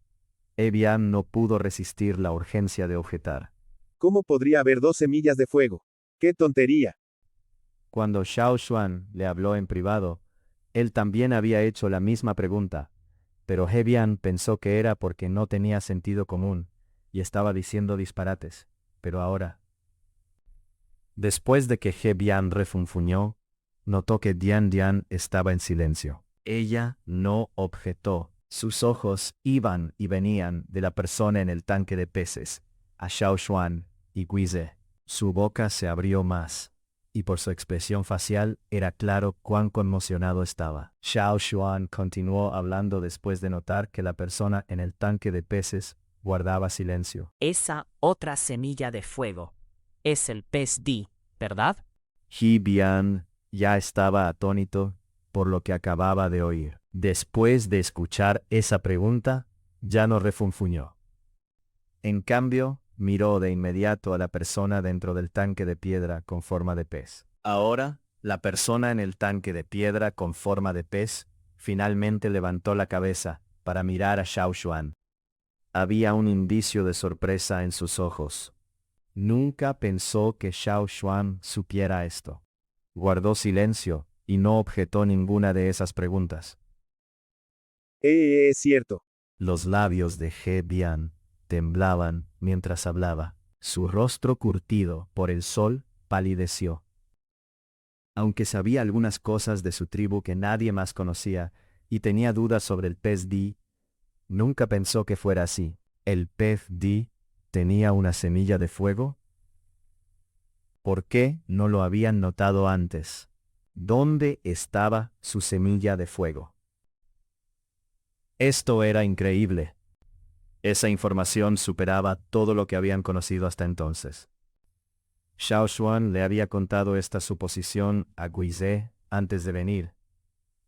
He Bian no pudo resistir la urgencia de objetar. ¿Cómo podría haber 2 semillas de fuego? ¡Qué tontería! Cuando Xiao Xuan le habló en privado, él también había hecho la misma pregunta, pero He Bian pensó que era porque no tenía sentido común y estaba diciendo disparates. Pero ahora, después de que He Bian refunfuñó, notó que Dian Dian estaba en silencio. Ella no objetó. Sus ojos iban y venían de la persona en el tanque de peces, a Xiao Xuan y Guise. Su boca se abrió más, y por su expresión facial era claro cuán conmocionado estaba. Xiao Xuan continuó hablando después de notar que la persona en el tanque de peces guardaba silencio. Esa otra semilla de fuego es el pez Di, ¿verdad? He Bian ya estaba atónito por lo que acababa de oír. Después de escuchar esa pregunta, ya no refunfuñó. En cambio, miró de inmediato a la persona dentro del tanque de piedra con forma de pez. Ahora, La persona en el tanque de piedra con forma de pez finalmente levantó la cabeza para mirar a Xiao Xuan. Había un indicio de sorpresa en sus ojos. Nunca pensó que Xiao Xuan supiera esto. Guardó silencio y no objetó ninguna de esas preguntas. Es cierto. Los labios de He Bian temblaban mientras hablaba. Su rostro curtido por el sol palideció. Aunque sabía algunas cosas de su tribu que nadie más conocía y tenía dudas sobre el pez Di, nunca pensó que fuera así. ¿El pez Di tenía una semilla de fuego? ¿Por qué no lo habían notado antes? ¿Dónde estaba su semilla de fuego? Esto era increíble. Esa información superaba todo lo que habían conocido hasta entonces. Xiao Xuan le había contado esta suposición a Guize antes de venir,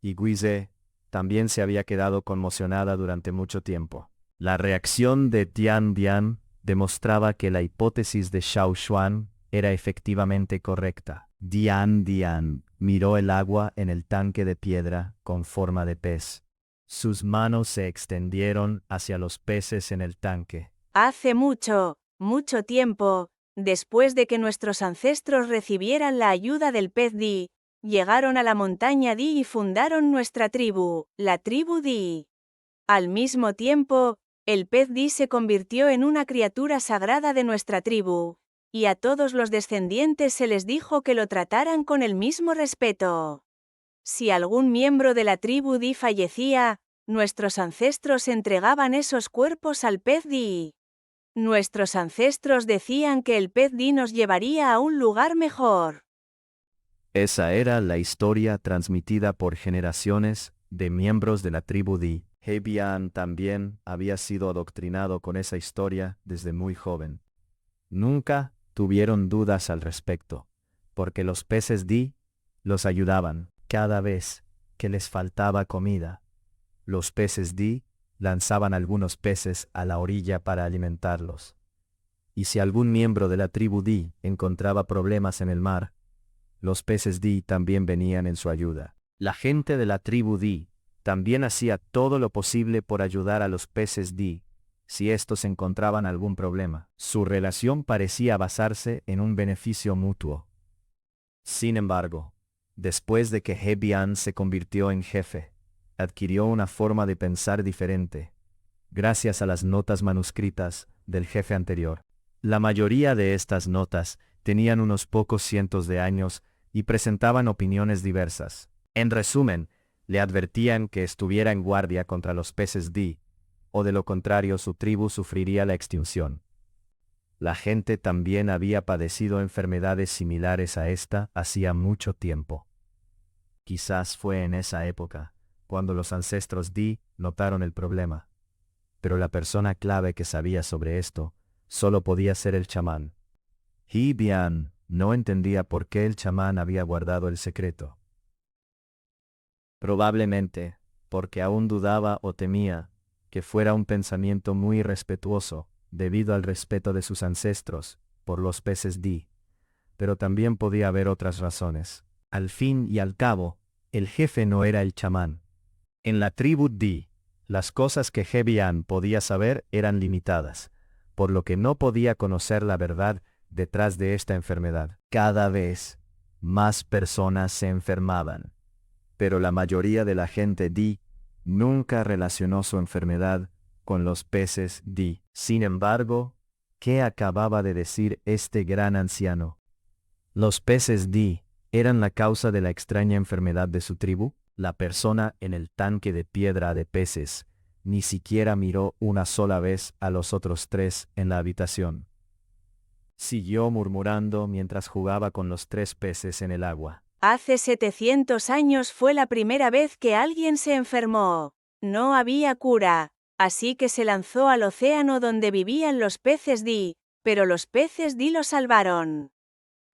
y Guize también se había quedado conmocionada durante mucho tiempo. La reacción de Tian Dian demostraba que la hipótesis de Xiao Xuan era efectivamente correcta. Tian Dian miró el agua en el tanque de piedra con forma de pez. Sus manos se extendieron hacia los peces en el tanque. Hace mucho, mucho tiempo, después de que nuestros ancestros recibieran la ayuda del pez Di, llegaron a la montaña Di y fundaron nuestra tribu, la tribu Di. Al mismo tiempo, el pez Di se convirtió en una criatura sagrada de nuestra tribu, y a todos los descendientes se les dijo que lo trataran con el mismo respeto. Si algún miembro de la tribu Di fallecía, nuestros ancestros entregaban esos cuerpos al pez Di. Nuestros ancestros decían que el pez Di nos llevaría a un lugar mejor. Esa era la historia transmitida por generaciones de miembros de la tribu Di. He Bian también había sido adoctrinado con esa historia desde muy joven. Nunca tuvieron dudas al respecto, porque los peces Di los ayudaban cada vez que les faltaba comida. Los peces Di lanzaban algunos peces a la orilla para alimentarlos. Y si algún miembro de la tribu Di encontraba problemas en el mar, los peces Di también venían en su ayuda. La gente de la tribu Di también hacía todo lo posible por ayudar a los peces Di si estos encontraban algún problema. Su relación parecía basarse en un beneficio mutuo. Sin embargo, después de que He Bian se convirtió en jefe, adquirió una forma de pensar diferente, gracias a las notas manuscritas del jefe anterior. La mayoría de estas notas tenían unos pocos cientos de años y presentaban opiniones diversas. En resumen, le advertían que estuviera en guardia contra los peces Di, o de lo contrario su tribu sufriría la extinción. La gente también había padecido enfermedades similares a esta hacía mucho tiempo. Quizás fue en esa época cuando los ancestros Di notaron el problema. Pero la persona clave que sabía sobre esto solo podía ser el chamán. He Bian no entendía por qué el chamán había guardado el secreto. Probablemente porque aún dudaba o temía que fuera un pensamiento muy irrespetuoso debido al respeto de sus ancestros por los peces Di. Pero también podía haber otras razones. Al fin y al cabo, el jefe no era el chamán. En la tribu Di, las cosas que He Bian podía saber eran limitadas, por lo que no podía conocer la verdad detrás de esta enfermedad. Cada vez más personas se enfermaban, pero la mayoría de la gente Di nunca relacionó su enfermedad con los peces Di. Sin embargo, ¿qué acababa de decir este gran anciano? ¿Los peces Di eran la causa de la extraña enfermedad de su tribu? La persona en el tanque de piedra de peces ni siquiera miró una sola vez a los otros tres en la habitación. Siguió murmurando mientras jugaba con los tres peces en el agua. Hace 700 años fue la primera vez que alguien se enfermó. No había cura, así que se lanzó al océano donde vivían los peces Di, pero los peces Di lo salvaron.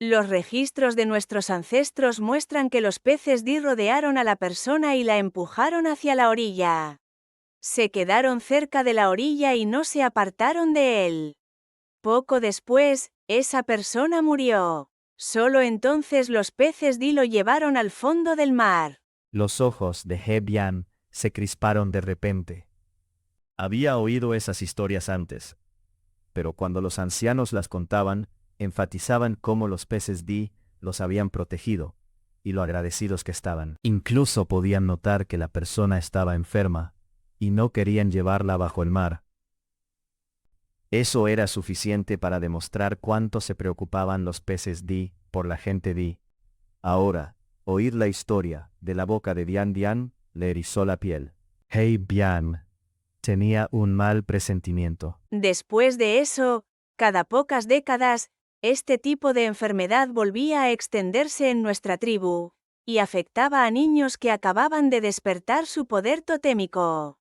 Los registros de nuestros ancestros muestran que los peces Di rodearon a la persona y la empujaron hacia la orilla. Se quedaron cerca de la orilla y no se apartaron de él. Poco después, esa persona murió. Solo entonces los peces Di lo llevaron al fondo del mar. Los ojos de He Bian se crisparon de repente. Había oído esas historias antes, pero cuando los ancianos las contaban, enfatizaban cómo los peces Di los habían protegido, y lo agradecidos que estaban. Incluso podían notar que la persona estaba enferma, y no querían llevarla bajo el mar. Eso era suficiente para demostrar cuánto se preocupaban los peces Di por la gente Di. Ahora, oír la historia de la boca de Dian Dian le erizó la piel. He Bian tenía un mal presentimiento. Después de eso, cada pocas décadas, este tipo de enfermedad volvía a extenderse en nuestra tribu, y afectaba a niños que acababan de despertar su poder totémico.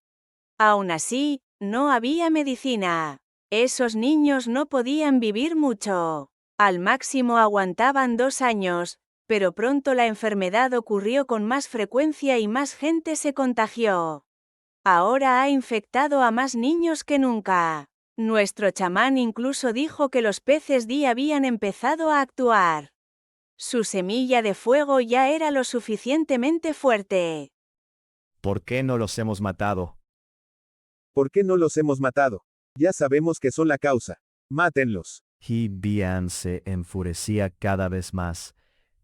Aún así, no había medicina. Esos niños no podían vivir mucho. Al máximo aguantaban 2 años, pero pronto la enfermedad ocurrió con más frecuencia y más gente se contagió. Ahora ha infectado a más niños que nunca. Nuestro chamán incluso dijo que los peces Di habían empezado a actuar. Su semilla de fuego ya era lo suficientemente fuerte. ¿Por qué no los hemos matado? ¿Por qué no los hemos matado? Ya sabemos que son la causa. Mátenlos. He Bian se enfurecía cada vez más,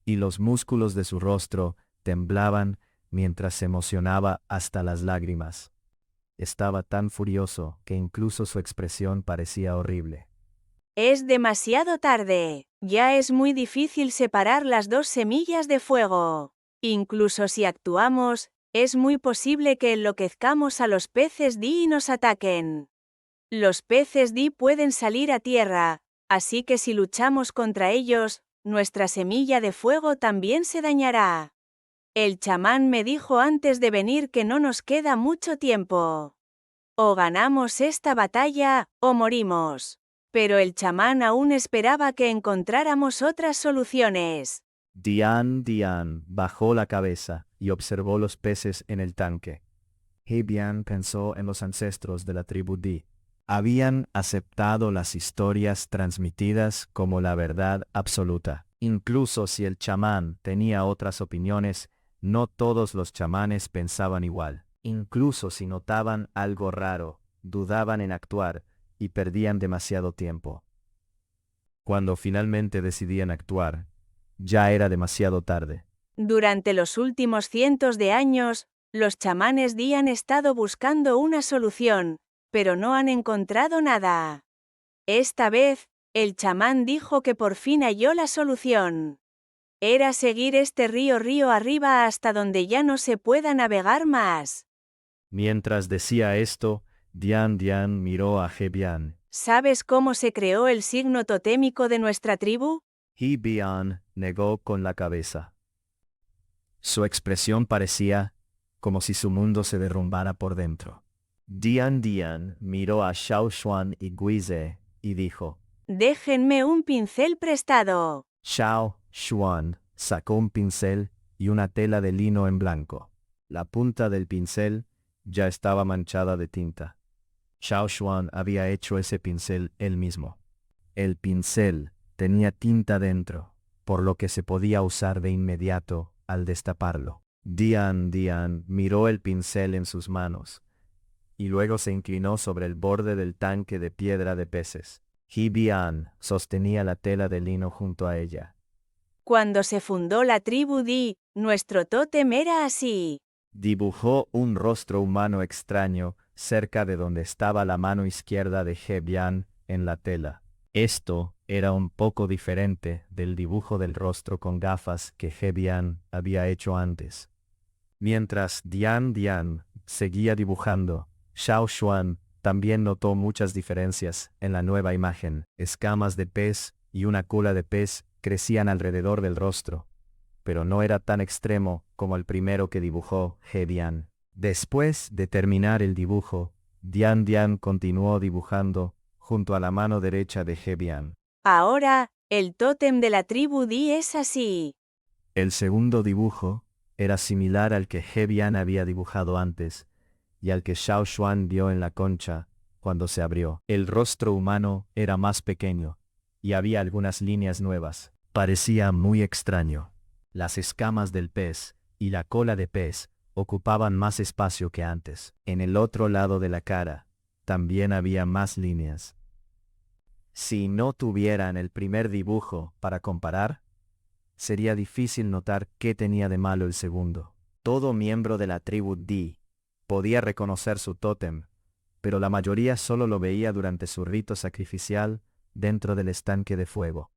y los músculos de su rostro temblaban mientras se emocionaba hasta las lágrimas. Estaba tan furioso que incluso su expresión parecía horrible. Es demasiado tarde. Ya es muy difícil separar las 2 semillas de fuego. Incluso si actuamos, es muy posible que enloquezcamos a los peces Di y nos ataquen. Los peces Di pueden salir a tierra, así que si luchamos contra ellos, nuestra semilla de fuego también se dañará. El chamán me dijo antes de venir que no nos queda mucho tiempo. O ganamos esta batalla, o morimos. Pero el chamán aún esperaba que encontráramos otras soluciones. Dian Dian bajó la cabeza y observó los peces en el tanque. He Bian pensó en los ancestros de la tribu Di. Habían aceptado las historias transmitidas como la verdad absoluta. Incluso si el chamán tenía otras opiniones, no todos los chamanes pensaban igual. Incluso si notaban algo raro, dudaban en actuar y perdían demasiado tiempo. Cuando finalmente decidían actuar, ya era demasiado tarde. Durante los últimos cientos de años, los chamanes Di han estado buscando una solución, pero no han encontrado nada. Esta vez, el chamán dijo que por fin halló la solución. Era seguir este río arriba hasta donde ya no se pueda navegar más. Mientras decía esto, Dian Dian miró a He Bian. ¿Sabes cómo se creó el signo totémico de nuestra tribu? He Bian negó con la cabeza. Su expresión parecía como si su mundo se derrumbara por dentro. Dian Dian miró a Xiao Xuan y Guize y dijo: Déjenme un pincel prestado. Xiao Xuan sacó un pincel y una tela de lino en blanco. La punta del pincel ya estaba manchada de tinta. Xiao Xuan había hecho ese pincel él mismo. El pincel tenía tinta dentro, por lo que se podía usar de inmediato al destaparlo. Dian Dian miró el pincel en sus manos, y luego se inclinó sobre el borde del tanque de piedra de peces. He Bian sostenía la tela de lino junto a ella. Cuando se fundó la tribu Di, nuestro tótem era así. Dibujó un rostro humano extraño cerca de donde estaba la mano izquierda de He Bian en la tela. Esto era un poco diferente del dibujo del rostro con gafas que He Bian había hecho antes. Mientras Dian Dian seguía dibujando, Xiao Xuan también notó muchas diferencias en la nueva imagen. Escamas de pez y una cola de pez crecían alrededor del rostro, pero no era tan extremo como el primero que dibujó He Bian. Después de terminar el dibujo, Dian Dian continuó dibujando junto a la mano derecha de He Bian. Ahora, el tótem de la tribu Di es así. El segundo dibujo era similar al que He Bian había dibujado antes, y al que Xiao Xuan vio en la concha cuando se abrió. El rostro humano era más pequeño, y había algunas líneas nuevas. Parecía muy extraño. Las escamas del pez y la cola de pez ocupaban más espacio que antes. En el otro lado de la cara, también había más líneas. Si no tuvieran el primer dibujo para comparar, sería difícil notar qué tenía de malo el segundo. Todo miembro de la tribu Di podía reconocer su tótem, pero la mayoría solo lo veía durante su rito sacrificial dentro del estanque de fuego.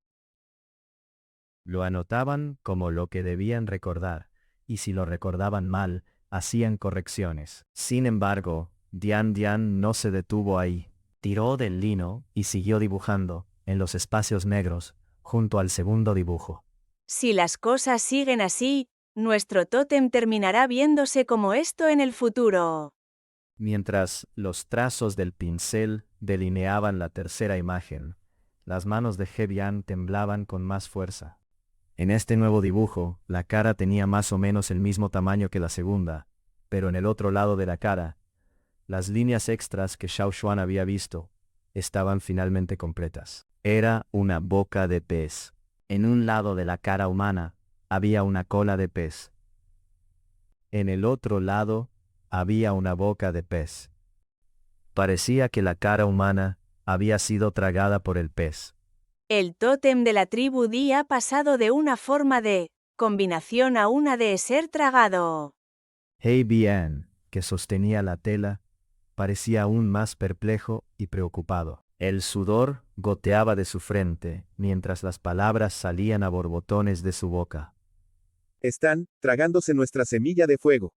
Lo anotaban como lo que debían recordar, y si lo recordaban mal, hacían correcciones. Sin embargo, Dian Dian no se detuvo ahí. Tiró del lino y siguió dibujando, en los espacios negros, junto al segundo dibujo. Si las cosas siguen así, nuestro tótem terminará viéndose como esto en el futuro. Mientras los trazos del pincel delineaban la tercera imagen, las manos de Hebian temblaban con más fuerza. En este nuevo dibujo, la cara tenía más o menos el mismo tamaño que la segunda, pero en el otro lado de la cara, las líneas extras que Xiao Xuan había visto estaban finalmente completas. Era una boca de pez. En un lado de la cara humana había una cola de pez. En el otro lado había una boca de pez. Parecía que la cara humana había sido tragada por el pez. El tótem de la tribu Di ha pasado de una forma de combinación a una de ser tragado. Hebian, que sostenía la tela, parecía aún más perplejo y preocupado. El sudor goteaba de su frente, mientras las palabras salían a borbotones de su boca. Están tragándose nuestra semilla de fuego.